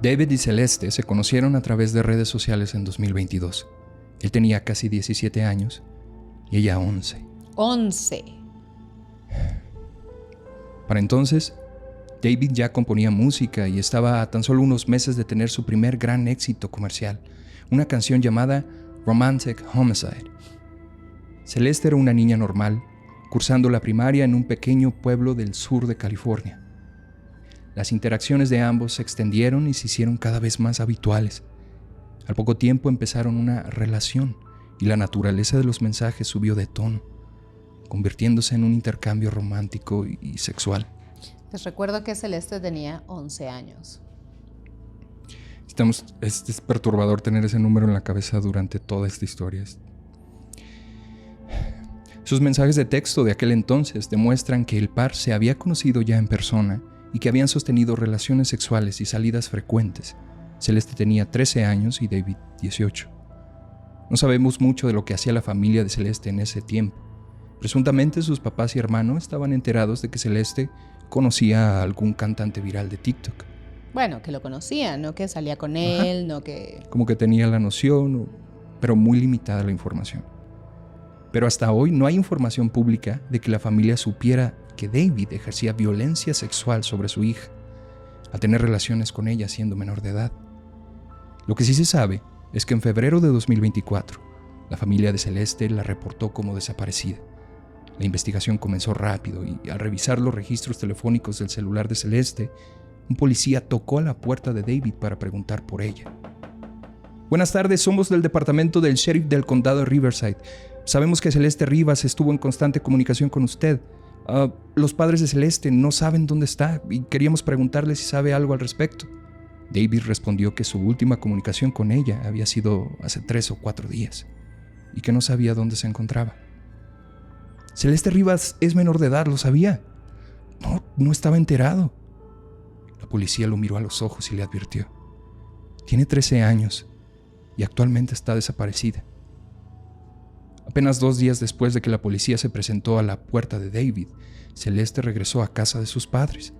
Speaker 2: David y Celeste se conocieron a través de redes sociales en 2022. Él tenía casi 17 años y ella 11.
Speaker 3: 11.
Speaker 2: Para entonces, David ya componía música y estaba a tan solo unos meses de tener su primer gran éxito comercial, una canción llamada Romantic Homicide. Celeste era una niña normal, cursando la primaria en un pequeño pueblo del sur de California. Las interacciones de ambos se extendieron y se hicieron cada vez más habituales. Al poco tiempo empezaron una relación y la naturaleza de los mensajes subió de tono, convirtiéndose en un intercambio romántico y sexual.
Speaker 3: Les recuerdo que Celeste tenía 11 años.
Speaker 2: Es perturbador tener ese número en la cabeza durante toda esta historia. Sus mensajes de texto de aquel entonces demuestran que el par se había conocido ya en persona y que habían sostenido relaciones sexuales y salidas frecuentes. Celeste tenía 13 años y David 18. No sabemos mucho de lo que hacía la familia de Celeste en ese tiempo. Presuntamente sus papás y hermano estaban enterados de que Celeste conocía a algún cantante viral de TikTok.
Speaker 3: Bueno, que lo conocía, no que salía con él,
Speaker 2: Ajá.
Speaker 3: no que...
Speaker 2: Como que tenía la noción, pero muy limitada la información. Pero hasta hoy no hay información pública de que la familia supiera que David ejercía violencia sexual sobre su hija, al tener relaciones con ella siendo menor de edad. Lo que sí se sabe es que en febrero de 2024, la familia de Celeste la reportó como desaparecida. La investigación comenzó rápido y al revisar los registros telefónicos del celular de Celeste, un policía tocó a la puerta de David para preguntar por ella. Buenas tardes, somos del departamento del sheriff del condado de Riverside. Sabemos que Celeste Rivas estuvo en constante comunicación con usted. Los padres de Celeste no saben dónde está y queríamos preguntarle si sabe algo al respecto. David respondió que su última comunicación con ella había sido hace 3 o 4 días y que no sabía dónde se encontraba. Celeste Rivas es menor de edad, ¿lo sabía? No estaba enterado. La policía lo miró a los ojos y le advirtió. Tiene 13 años y actualmente está desaparecida. Apenas 2 días después de que la policía se presentó a la puerta de David, Celeste regresó a casa de sus padres.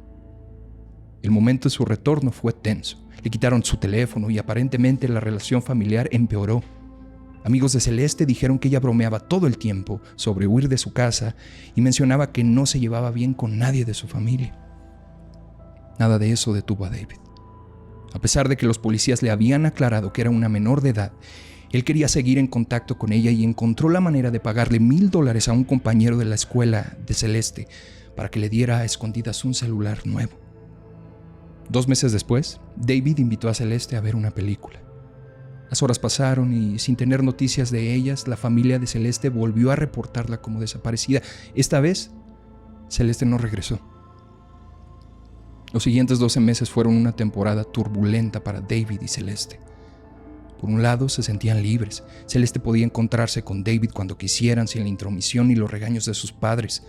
Speaker 2: El momento de su retorno fue tenso. Le quitaron su teléfono y aparentemente la relación familiar empeoró. Amigos de Celeste dijeron que ella bromeaba todo el tiempo sobre huir de su casa y mencionaba que no se llevaba bien con nadie de su familia. Nada de eso detuvo a David. A pesar de que los policías le habían aclarado que era una menor de edad, él quería seguir en contacto con ella y encontró la manera de pagarle $1,000 a un compañero de la escuela de Celeste para que le diera a escondidas un celular nuevo. 2 meses después, David invitó a Celeste a ver una película. Las horas pasaron y sin tener noticias de ellas, la familia de Celeste volvió a reportarla como desaparecida. Esta vez, Celeste no regresó. Los siguientes 12 meses fueron una temporada turbulenta para David y Celeste. Por un lado, se sentían libres. Celeste podía encontrarse con David cuando quisieran, sin la intromisión ni los regaños de sus padres.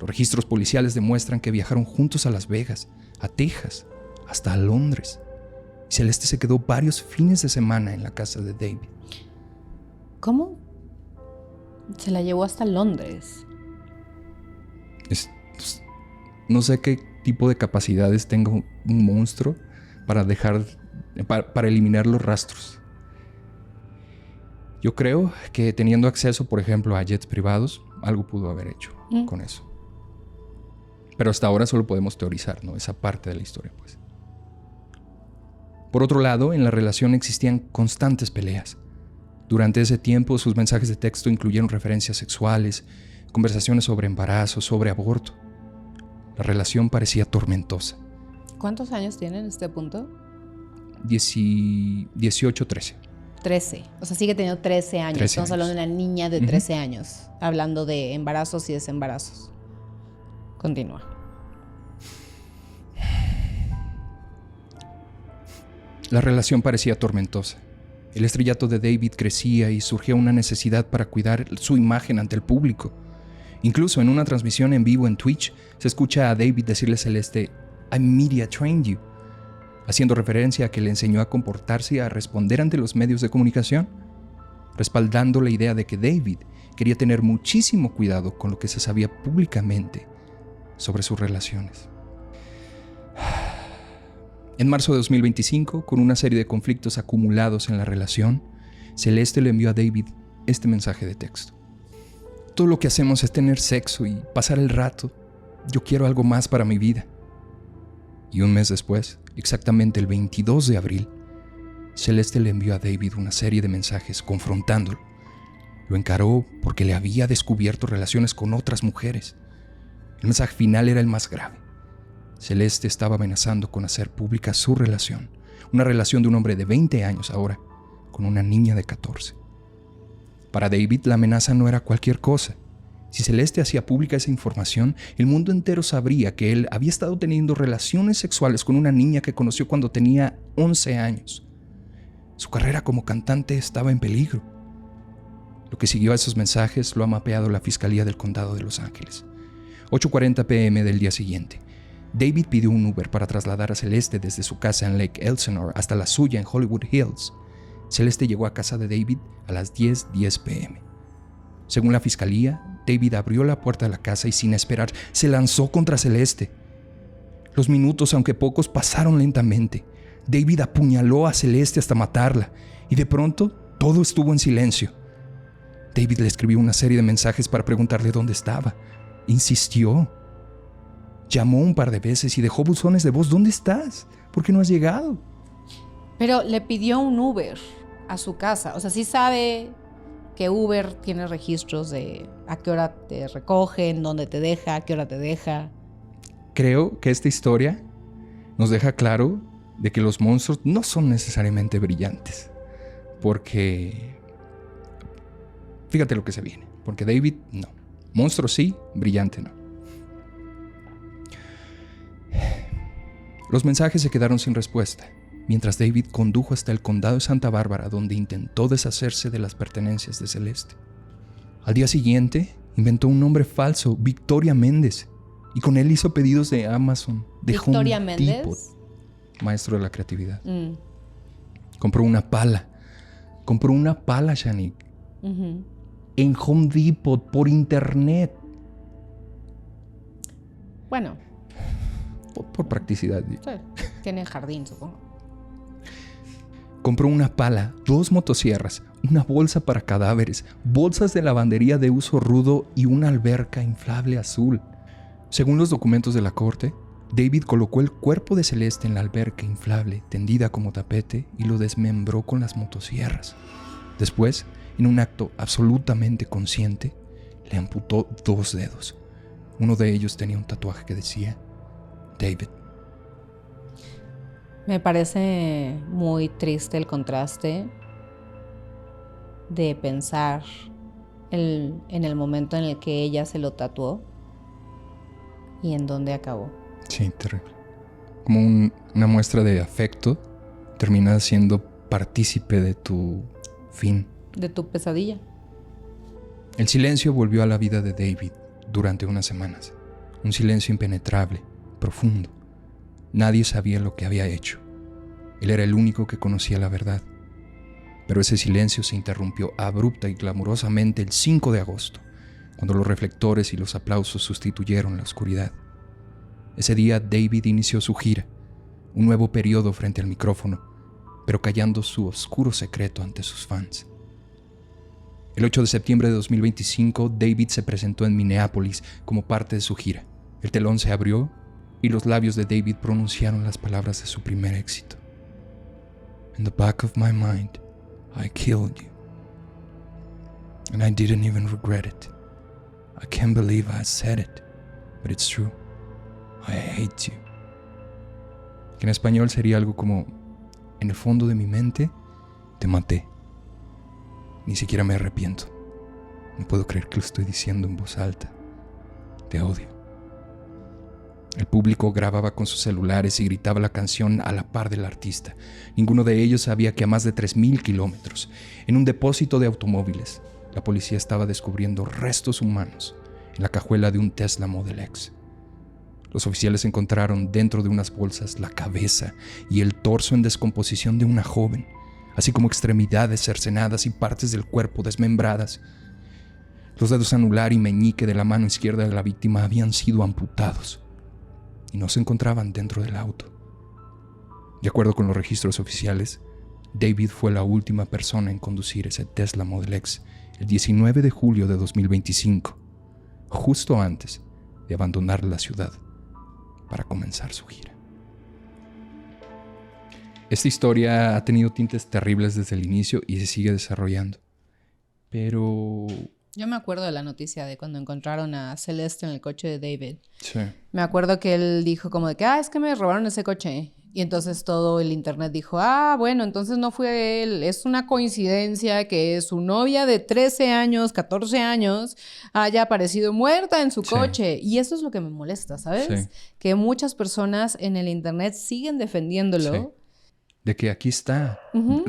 Speaker 2: Los registros policiales demuestran que viajaron juntos a Las Vegas, a Texas, hasta a Londres. Y Celeste se quedó varios fines de semana en la casa de David.
Speaker 3: ¿Cómo? Se la llevó hasta Londres.
Speaker 2: No sé qué tipo de capacidades tenga un monstruo para eliminar los rastros. Yo creo que teniendo acceso, por ejemplo, a jets privados, algo pudo haber hecho con eso. Pero hasta ahora solo podemos teorizar, ¿no? Esa parte de la historia, pues. Por otro lado, en la relación existían constantes peleas. Durante ese tiempo, sus mensajes de texto incluyeron referencias sexuales, conversaciones sobre embarazo, sobre aborto. La relación parecía tormentosa.
Speaker 3: ¿Cuántos años tiene en este punto?
Speaker 2: 18, 13.
Speaker 3: 13. O sea, sigue teniendo 13 años.
Speaker 2: 13
Speaker 3: Estamos hablando de una niña de 13 años. Hablando de embarazos y desembarazos. Continúa.
Speaker 2: La relación parecía tormentosa. El estrellato de David crecía y surgía una necesidad para cuidar su imagen ante el público. Incluso en una transmisión en vivo en Twitch, se escucha a David decirle a Celeste, "I media trained you", haciendo referencia a que le enseñó a comportarse y a responder ante los medios de comunicación, respaldando la idea de que David quería tener muchísimo cuidado con lo que se sabía públicamente sobre sus relaciones. En marzo de 2025, con una serie de conflictos acumulados en la relación, Celeste le envió a David este mensaje de texto. Todo lo que hacemos es tener sexo y pasar el rato. Yo quiero algo más para mi vida. Y un mes después, exactamente el 22 de abril, Celeste le envió a David una serie de mensajes confrontándolo. Lo encaró porque le había descubierto relaciones con otras mujeres. El mensaje final era el más grave. Celeste estaba amenazando con hacer pública su relación, una relación de un hombre de 20 años ahora, con una niña de 14. Para David, la amenaza no era cualquier cosa. Si Celeste hacía pública esa información, el mundo entero sabría que él había estado teniendo relaciones sexuales con una niña que conoció cuando tenía 11 años. Su carrera como cantante estaba en peligro. Lo que siguió a esos mensajes lo ha mapeado la Fiscalía del Condado de Los Ángeles. 8:40 p.m. del día siguiente. David pidió un Uber para trasladar a Celeste desde su casa en Lake Elsinore hasta la suya en Hollywood Hills. Celeste llegó a casa de David a las 10:10 p.m. Según la fiscalía, David abrió la puerta de la casa y sin esperar se lanzó contra Celeste. Los minutos, aunque pocos, pasaron lentamente. David apuñaló a Celeste hasta matarla y de pronto todo estuvo en silencio. David le escribió una serie de mensajes para preguntarle dónde estaba. Insistió. Llamó un par de veces y dejó buzones de voz. ¿Dónde estás? ¿Por qué no has llegado?
Speaker 3: Pero le pidió un Uber a su casa. O sea, sí sabe que Uber tiene registros de a qué hora te recogen, dónde te deja, a qué hora te deja.
Speaker 2: Creo que esta historia nos deja claro de que los monstruos no son necesariamente brillantes. Porque fíjate lo que se viene. Porque David no. Monstruo sí, brillante no. Los mensajes se quedaron sin respuesta, mientras David condujo hasta el condado de Santa Bárbara, donde intentó deshacerse de las pertenencias de Celeste. Al día siguiente, inventó un nombre falso, Victoria Méndez, y con él hizo pedidos de Amazon, de
Speaker 3: Victoria
Speaker 2: Home
Speaker 3: Méndez,
Speaker 2: Depot, maestro de la creatividad. Compró una pala, Shanique, en Home Depot, por internet.
Speaker 3: Bueno.
Speaker 2: Por practicidad.
Speaker 3: Sí, tiene jardín, supongo.
Speaker 2: Compró una pala, 2 motosierras, una bolsa para cadáveres, bolsas de lavandería de uso rudo y una alberca inflable azul. Según los documentos de la corte, David colocó el cuerpo de Celeste en la alberca inflable, tendida como tapete, y lo desmembró con las motosierras. Después, en un acto absolutamente consciente, le amputó 2 dedos. Uno de ellos tenía un tatuaje que decía David.
Speaker 3: Me parece muy triste el contraste de pensar en el momento en el que ella se lo tatuó y en dónde acabó.
Speaker 2: Sí, terrible. Como una muestra de afecto, terminas siendo partícipe de tu fin.
Speaker 3: De tu pesadilla.
Speaker 2: El silencio volvió a la vida de David durante unas semanas. Un silencio impenetrable, profundo. Nadie sabía lo que había hecho. Él era el único que conocía la verdad. Pero ese silencio se interrumpió abrupta y clamorosamente el 5 de agosto, cuando los reflectores y los aplausos sustituyeron la oscuridad. Ese día David inició su gira, un nuevo periodo frente al micrófono, pero callando su oscuro secreto ante sus fans. El 8 de septiembre de 2025, David se presentó en Minneapolis como parte de su gira. El telón se abrió y los labios de David pronunciaron las palabras de su primer éxito. In the back of my mind, I killed you. And I didn't even regret it. I can't believe I said it, but it's true. I hate you. Que en español sería algo como, en el fondo de mi mente, te maté. Ni siquiera me arrepiento. No puedo creer que lo estoy diciendo en voz alta. Te odio. El público grababa con sus celulares y gritaba la canción a la par del artista. Ninguno de ellos sabía que a más de 3,000 kilómetros, en un depósito de automóviles, la policía estaba descubriendo restos humanos en la cajuela de un Tesla Model X. Los oficiales encontraron dentro de unas bolsas la cabeza y el torso en descomposición de una joven, así como extremidades cercenadas y partes del cuerpo desmembradas. Los dedos anular y meñique de la mano izquierda de la víctima habían sido amputados y no se encontraban dentro del auto. De acuerdo con los registros oficiales, David fue la última persona en conducir ese Tesla Model X el 19 de julio de 2025, justo antes de abandonar la ciudad para comenzar su gira. Esta historia ha tenido tintes terribles desde el inicio y se sigue desarrollando. Pero
Speaker 3: yo me acuerdo de la noticia de cuando encontraron a Celeste en el coche de David.
Speaker 2: sí.
Speaker 3: Me acuerdo que él dijo como de que, es que me robaron ese coche. Y entonces todo el internet dijo, bueno, entonces no fue él, es una coincidencia que su novia de 13 años, 14 años, haya aparecido muerta en su coche. Y eso es lo que me molesta, ¿sabes?
Speaker 2: Sí.
Speaker 3: Que muchas personas en el internet siguen defendiéndolo.
Speaker 2: Sí. De que aquí está.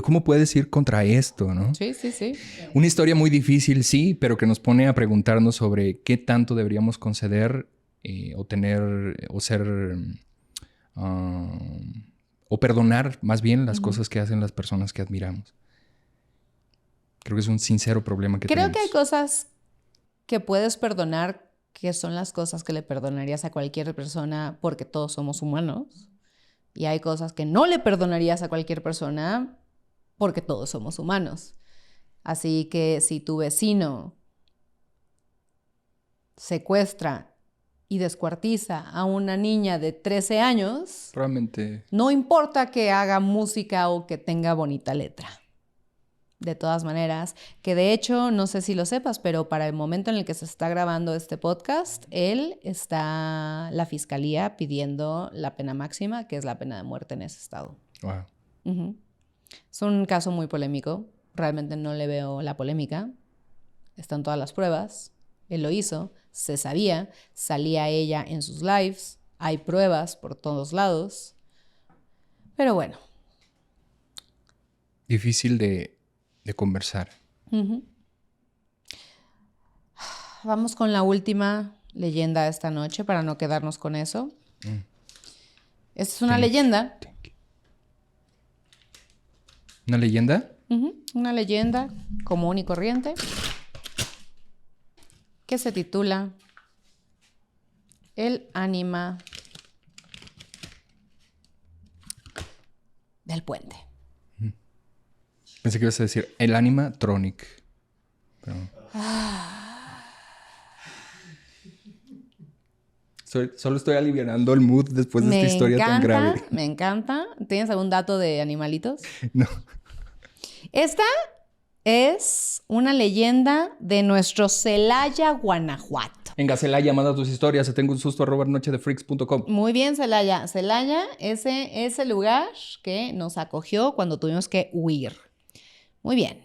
Speaker 2: ¿Cómo puedes ir contra esto, no?
Speaker 3: Sí, sí, sí.
Speaker 2: Una historia muy difícil, sí, pero que nos pone a preguntarnos sobre qué tanto deberíamos conceder o tener o ser... o perdonar más bien las cosas que hacen las personas que admiramos. Creo que es un sincero problema que tenemos.
Speaker 3: Creo que hay cosas que puedes perdonar que son las cosas que le perdonarías a cualquier persona porque todos somos humanos. Y hay cosas que no le perdonarías a cualquier persona porque todos somos humanos. Así que si tu vecino secuestra y descuartiza a una niña de 13 años,
Speaker 2: Probablemente...
Speaker 3: no importa que haga música o que tenga bonita letra. De todas maneras, que de hecho, no sé si lo sepas, pero para el momento en el que se está grabando este podcast, la fiscalía pidiendo la pena máxima, que es la pena de muerte en ese estado.
Speaker 2: Wow.
Speaker 3: Es un caso muy polémico. Realmente no le veo la polémica. Están todas las pruebas. Él lo hizo, se sabía, salía ella en sus lives, hay pruebas por todos lados. Pero bueno.
Speaker 2: Difícil de conversar.
Speaker 3: Vamos con la última leyenda esta noche para no quedarnos con eso. Esta es una leyenda.
Speaker 2: ¿Una leyenda?
Speaker 3: Una leyenda común y corriente que se titula El ánima del puente.
Speaker 2: Pensé que ibas a decir el animatronic. Pero... Solo estoy alivianando el mood después de esta historia tan grave.
Speaker 3: Me encanta. ¿Tienes algún dato de animalitos?
Speaker 2: No.
Speaker 3: Esta es una leyenda de nuestro Celaya, Guanajuato.
Speaker 2: Venga, Celaya, manda tus historias. Se tengo un susto @nochedefreaks.com.
Speaker 3: Muy bien, Celaya. Celaya, ese es el lugar que nos acogió cuando tuvimos que huir. Muy bien.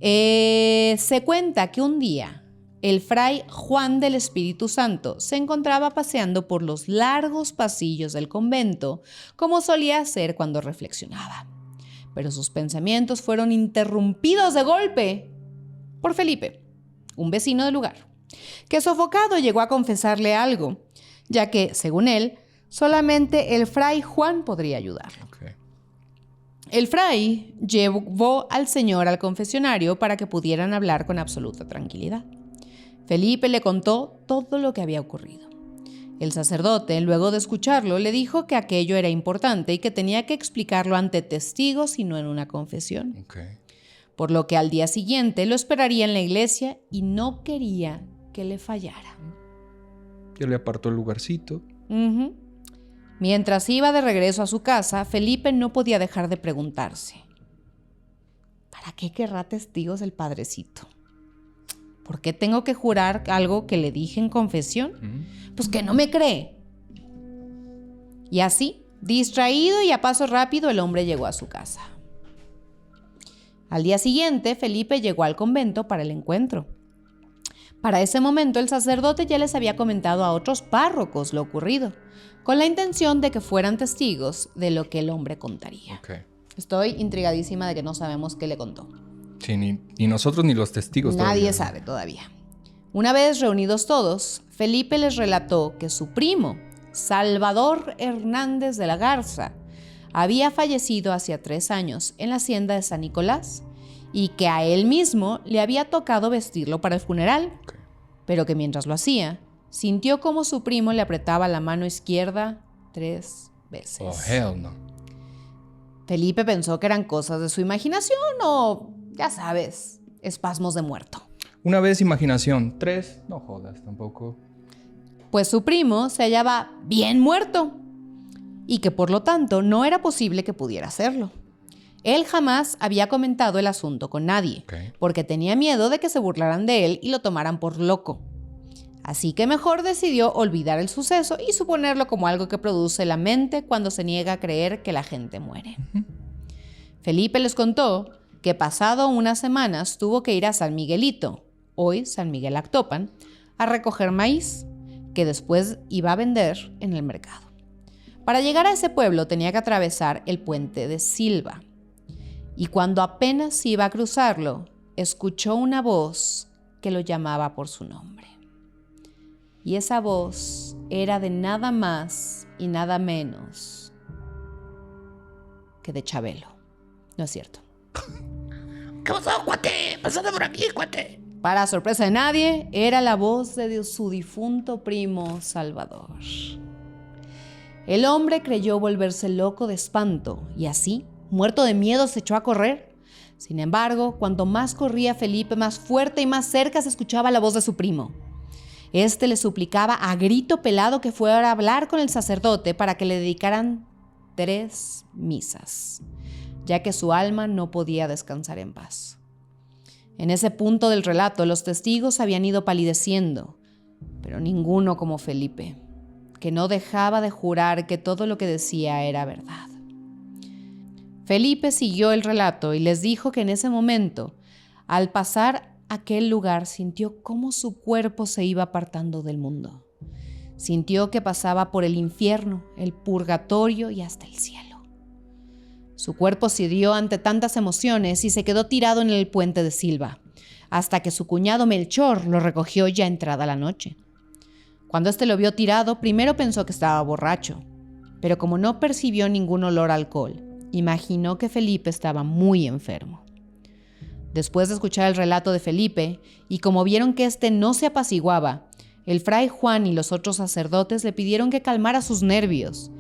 Speaker 3: Se cuenta que un día el fray Juan del Espíritu Santo se encontraba paseando por los largos pasillos del convento, como solía hacer cuando reflexionaba. Pero sus pensamientos fueron interrumpidos de golpe por Felipe, un vecino del lugar, que sofocado llegó a confesarle algo, ya que, según él, solamente el fray Juan podría ayudarlo.
Speaker 2: Okay.
Speaker 3: El fray llevó al señor al confesionario para que pudieran hablar con absoluta tranquilidad. Felipe le contó todo lo que había ocurrido. El sacerdote, luego de escucharlo, le dijo que aquello era importante y que tenía que explicarlo ante testigos y no en una confesión.
Speaker 2: Okay.
Speaker 3: Por lo que al día siguiente lo esperaría en la iglesia y no quería que le fallara.
Speaker 2: Ya le apartó el lugarcito.
Speaker 3: Mientras iba de regreso a su casa, Felipe no podía dejar de preguntarse: ¿para qué querrá testigos el padrecito? ¿Por qué tengo que jurar algo que le dije en confesión? Pues que no me cree. Y así, distraído y a paso rápido, el hombre llegó a su casa. Al día siguiente, Felipe llegó al convento para el encuentro. Para ese momento, el sacerdote ya les había comentado a otros párrocos lo ocurrido, con la intención de que fueran testigos de lo que el hombre contaría.
Speaker 2: Okay.
Speaker 3: Estoy intrigadísima de que no sabemos qué le contó.
Speaker 2: Sí, ni nosotros ni los testigos.
Speaker 3: Nadie sabe todavía. Una vez reunidos todos, Felipe les relató que su primo, Salvador Hernández de la Garza, había fallecido hacía 3 años en la hacienda de San Nicolás y que a él mismo le había tocado vestirlo para el funeral,
Speaker 2: Okay.
Speaker 3: pero que mientras lo hacía, sintió como su primo le apretaba la mano izquierda 3 veces.
Speaker 2: Oh, hell no.
Speaker 3: Felipe pensó que eran cosas de su imaginación o, ya sabes, espasmos de muerto.
Speaker 2: Una vez imaginación, 3, no jodas tampoco.
Speaker 3: Pues su primo se hallaba bien muerto y que por lo tanto no era posible que pudiera hacerlo. Él jamás había comentado el asunto con nadie,
Speaker 2: Okay.
Speaker 3: porque tenía miedo de que se burlaran de él y lo tomaran por loco. Así que mejor decidió olvidar el suceso y suponerlo como algo que produce la mente cuando se niega a creer que la gente muere. Felipe les contó que pasado unas semanas tuvo que ir a San Miguelito, hoy San Miguel Actopan, a recoger maíz, que después iba a vender en el mercado. Para llegar a ese pueblo tenía que atravesar el puente de Silva, y cuando apenas iba a cruzarlo, escuchó una voz que lo llamaba por su nombre. Y esa voz era de nada más y nada menos que de Chabelo. No es cierto.
Speaker 4: ¿Qué pasó, cuate? Pasando por aquí, cuate.
Speaker 3: Para sorpresa de nadie, era la voz de su difunto primo Salvador. El hombre creyó volverse loco de espanto y así, muerto de miedo, se echó a correr. Sin embargo, cuanto más corría Felipe, más fuerte y más cerca se escuchaba la voz de su primo. Este le suplicaba a grito pelado que fuera a hablar con el sacerdote para que le dedicaran 3 misas, ya que su alma no podía descansar en paz. En ese punto del relato, los testigos habían ido palideciendo, pero ninguno como Felipe, que no dejaba de jurar que todo lo que decía era verdad. Felipe siguió el relato y les dijo que en ese momento, al pasar aquel lugar, sintió cómo su cuerpo se iba apartando del mundo. Sintió que pasaba por el infierno, el purgatorio y hasta el cielo. Su cuerpo cedió ante tantas emociones y se quedó tirado en el puente de Silva, hasta que su cuñado Melchor lo recogió ya entrada la noche. Cuando éste lo vio tirado, primero pensó que estaba borracho, pero como no percibió ningún olor a alcohol, imaginó que Felipe estaba muy enfermo. Después de escuchar el relato de Felipe, y como vieron que éste no se apaciguaba, el fray Juan y los otros sacerdotes le pidieron que calmara sus nervios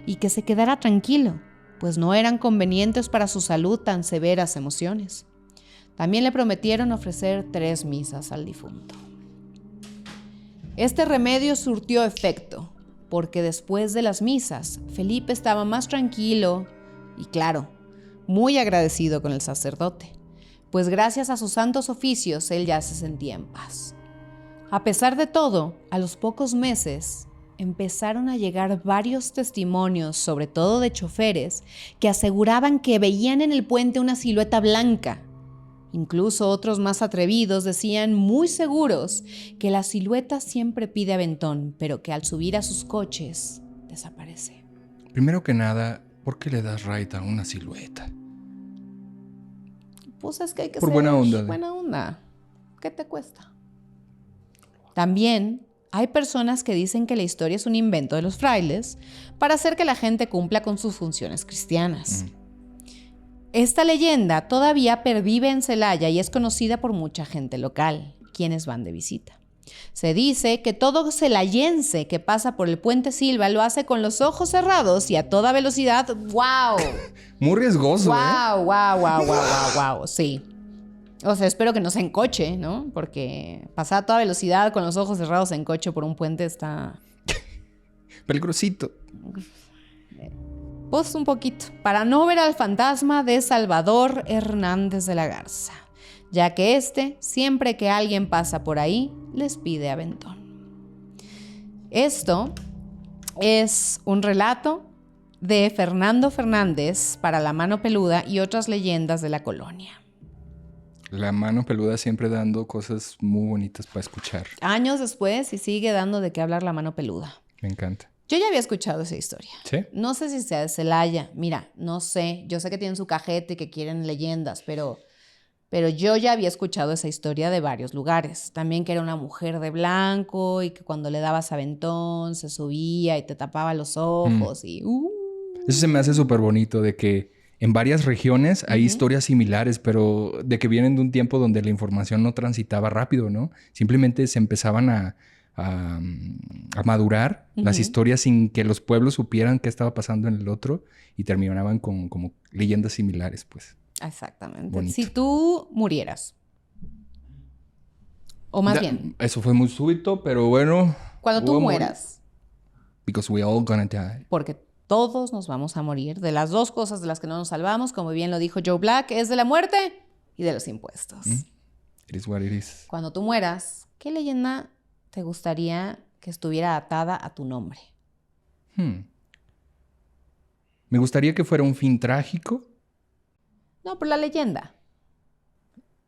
Speaker 3: y que se quedara tranquilo, pues no eran convenientes para su salud tan severas emociones. También le prometieron ofrecer 3 misas al difunto. Este remedio surtió efecto, porque después de las misas, Felipe estaba más tranquilo y, claro, muy agradecido con el sacerdote, pues gracias a sus santos oficios él ya se sentía en paz. A pesar de todo, a los pocos meses empezaron a llegar varios testimonios, sobre todo de choferes, que aseguraban que veían en el puente una silueta blanca. Incluso otros más atrevidos decían muy seguros que la silueta siempre pide aventón, pero que al subir a sus coches desaparece.
Speaker 2: Primero que nada, ¿por qué le das raid a una silueta?
Speaker 3: Pues es que hay que
Speaker 2: Por
Speaker 3: ser
Speaker 2: buena onda.
Speaker 3: buena onda. ¿Qué te cuesta? También hay personas que dicen que la historia es un invento de los frailes para hacer que la gente cumpla con sus funciones cristianas. Esta leyenda todavía pervive en Celaya y es conocida por mucha gente local, quienes van de visita. Se dice que todo celayense que pasa por el puente Silva lo hace con los ojos cerrados y a toda velocidad. ¡Wow!
Speaker 2: Muy riesgoso,
Speaker 3: ¡Wow, wow, wow, wow, wow! Sí. O sea, espero que no sea en coche, ¿no? Porque pasar a toda velocidad con los ojos cerrados en coche por un puente está...
Speaker 2: Peligrosito.
Speaker 3: Pues un poquito. Para no ver al fantasma de Salvador Hernández de la Garza, ya que este, siempre que alguien pasa por ahí, les pide aventón. Esto es un relato de Fernando Fernández para La Mano Peluda y otras leyendas de la colonia.
Speaker 2: La Mano Peluda siempre dando cosas muy bonitas para escuchar.
Speaker 3: Años después y sigue dando de qué hablar La Mano Peluda.
Speaker 2: Me encanta.
Speaker 3: Yo ya había escuchado esa historia.
Speaker 2: ¿Sí?
Speaker 3: No sé si sea de Celaya. Mira, no sé. Yo sé que tienen su cajete y que quieren leyendas, pero yo ya había escuchado esa historia de varios lugares. También que era una mujer de blanco y que cuando le dabas aventón se subía y te tapaba los ojos y...
Speaker 2: Eso se me hace súper bonito de que en varias regiones hay historias similares, pero de que vienen de un tiempo donde la información no transitaba rápido, ¿no? Simplemente se empezaban a madurar las historias sin que los pueblos supieran qué estaba pasando en el otro y terminaban con como leyendas similares, pues.
Speaker 3: Exactamente.
Speaker 2: Bonito.
Speaker 3: Si tú murieras, o más bien,
Speaker 2: Eso fue muy súbito, pero bueno.
Speaker 3: cuando tú mueras,
Speaker 2: Because we all gonna die.
Speaker 3: porque todos nos vamos a morir, de las 2 cosas de las que no nos salvamos, como bien lo dijo Joe Black, es de la muerte y de los impuestos.
Speaker 2: It is what it is.
Speaker 3: Cuando tú mueras, ¿qué leyenda te gustaría que estuviera atada a tu nombre?
Speaker 2: Me gustaría que fuera un fin trágico.
Speaker 3: No, por la leyenda.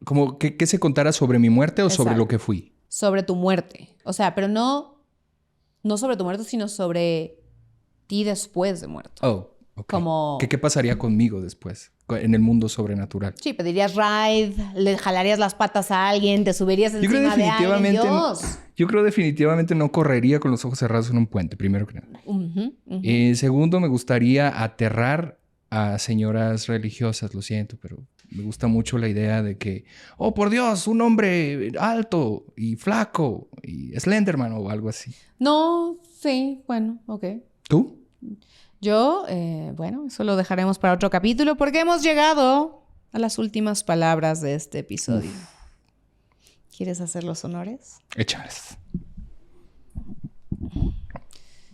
Speaker 2: Como que se contara sobre mi muerte o sobre
Speaker 3: Exacto.
Speaker 2: lo que fui.
Speaker 3: Sobre tu muerte. O sea, pero no sobre tu muerte, sino sobre ti después de muerto.
Speaker 2: Oh, ok.
Speaker 3: Como...
Speaker 2: ¿Qué pasaría conmigo después? En el mundo sobrenatural.
Speaker 3: Sí, pedirías ride, le jalarías las patas a alguien, te subirías
Speaker 2: Yo creo
Speaker 3: encima de alguien.
Speaker 2: definitivamente...
Speaker 3: Dios.
Speaker 2: Yo creo definitivamente no correría con los ojos cerrados en un puente, primero que nada. Segundo, me gustaría aterrar a señoras religiosas, lo siento, pero me gusta mucho la idea de que, oh, por Dios, un hombre alto y flaco y Slenderman o algo así.
Speaker 3: No, sí, bueno, ok.
Speaker 2: ¿Tú?
Speaker 3: Yo, bueno, eso lo dejaremos para otro capítulo porque hemos llegado a las últimas palabras de este episodio. ¿Quieres hacer los honores?
Speaker 2: Échales.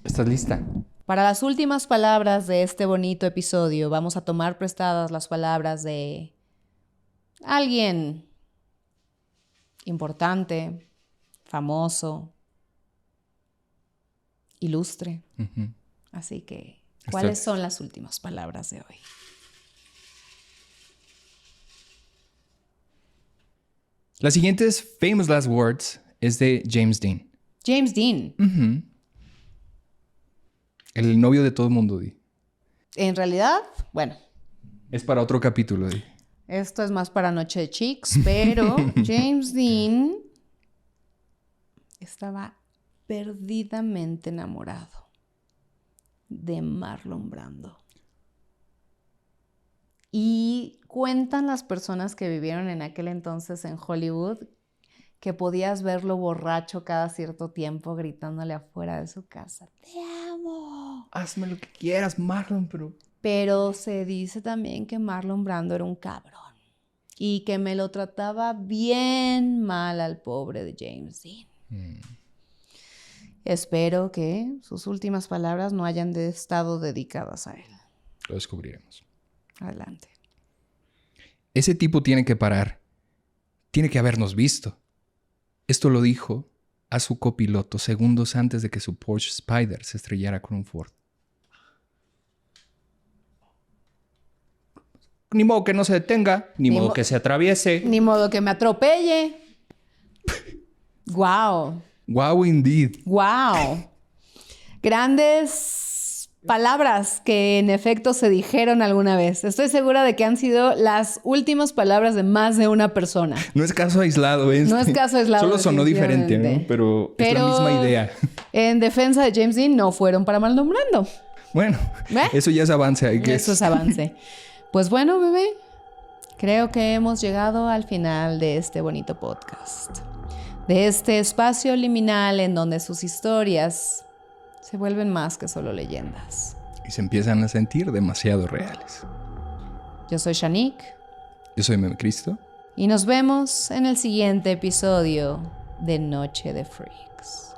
Speaker 2: ¿Estás lista?
Speaker 3: Para las últimas palabras de este bonito episodio, vamos a tomar prestadas las palabras de alguien importante, famoso, ilustre. Así que, ¿cuáles son las últimas palabras de hoy?
Speaker 2: Las siguientes famous last words es de James Dean.
Speaker 3: James Dean.
Speaker 2: El novio de todo el mundo, Di.
Speaker 3: En realidad, bueno,
Speaker 2: Es para otro capítulo, Di.
Speaker 3: esto es más para Noche de Chicks, pero James Dean estaba perdidamente enamorado de Marlon Brando. Y cuentan las personas que vivieron en aquel entonces en Hollywood que podías verlo borracho cada cierto tiempo gritándole afuera de su casa, ¡te amo!
Speaker 2: Hazme lo que quieras, Marlon, pero...
Speaker 3: Pero se dice también que Marlon Brando era un cabrón y que me lo trataba bien mal al pobre de James Dean. Espero que sus últimas palabras no hayan estado dedicadas a él.
Speaker 2: Lo descubriremos.
Speaker 3: Adelante.
Speaker 2: Ese tipo tiene que parar. Tiene que habernos visto. Esto lo dijo a su copiloto segundos antes de que su Porsche Spyder se estrellara con un Ford. Ni modo que no se detenga, ni modo que se atraviese.
Speaker 3: Ni modo que me atropelle. ¡Guau!
Speaker 2: Wow, indeed.
Speaker 3: ¡Guau! Grandes palabras que en efecto se dijeron alguna vez. Estoy segura de que han sido las últimas palabras de más de una persona.
Speaker 2: No es caso aislado este.
Speaker 3: No es caso aislado.
Speaker 2: Solo sonó diferente,
Speaker 3: definitivamente.
Speaker 2: ¿no? Pero es la misma idea.
Speaker 3: En defensa de James Dean, no fueron para Marlon Brando.
Speaker 2: Bueno, eso ya es avance.
Speaker 3: Eso es avance. Pues bueno, bebé, creo que hemos llegado al final de este bonito podcast. De este espacio liminal en donde sus historias se vuelven más que solo leyendas.
Speaker 2: Y se empiezan a sentir demasiado reales.
Speaker 3: Yo soy Shanique.
Speaker 2: Yo soy Meme Cristo.
Speaker 3: Y nos vemos en el siguiente episodio de Noche de Freaks.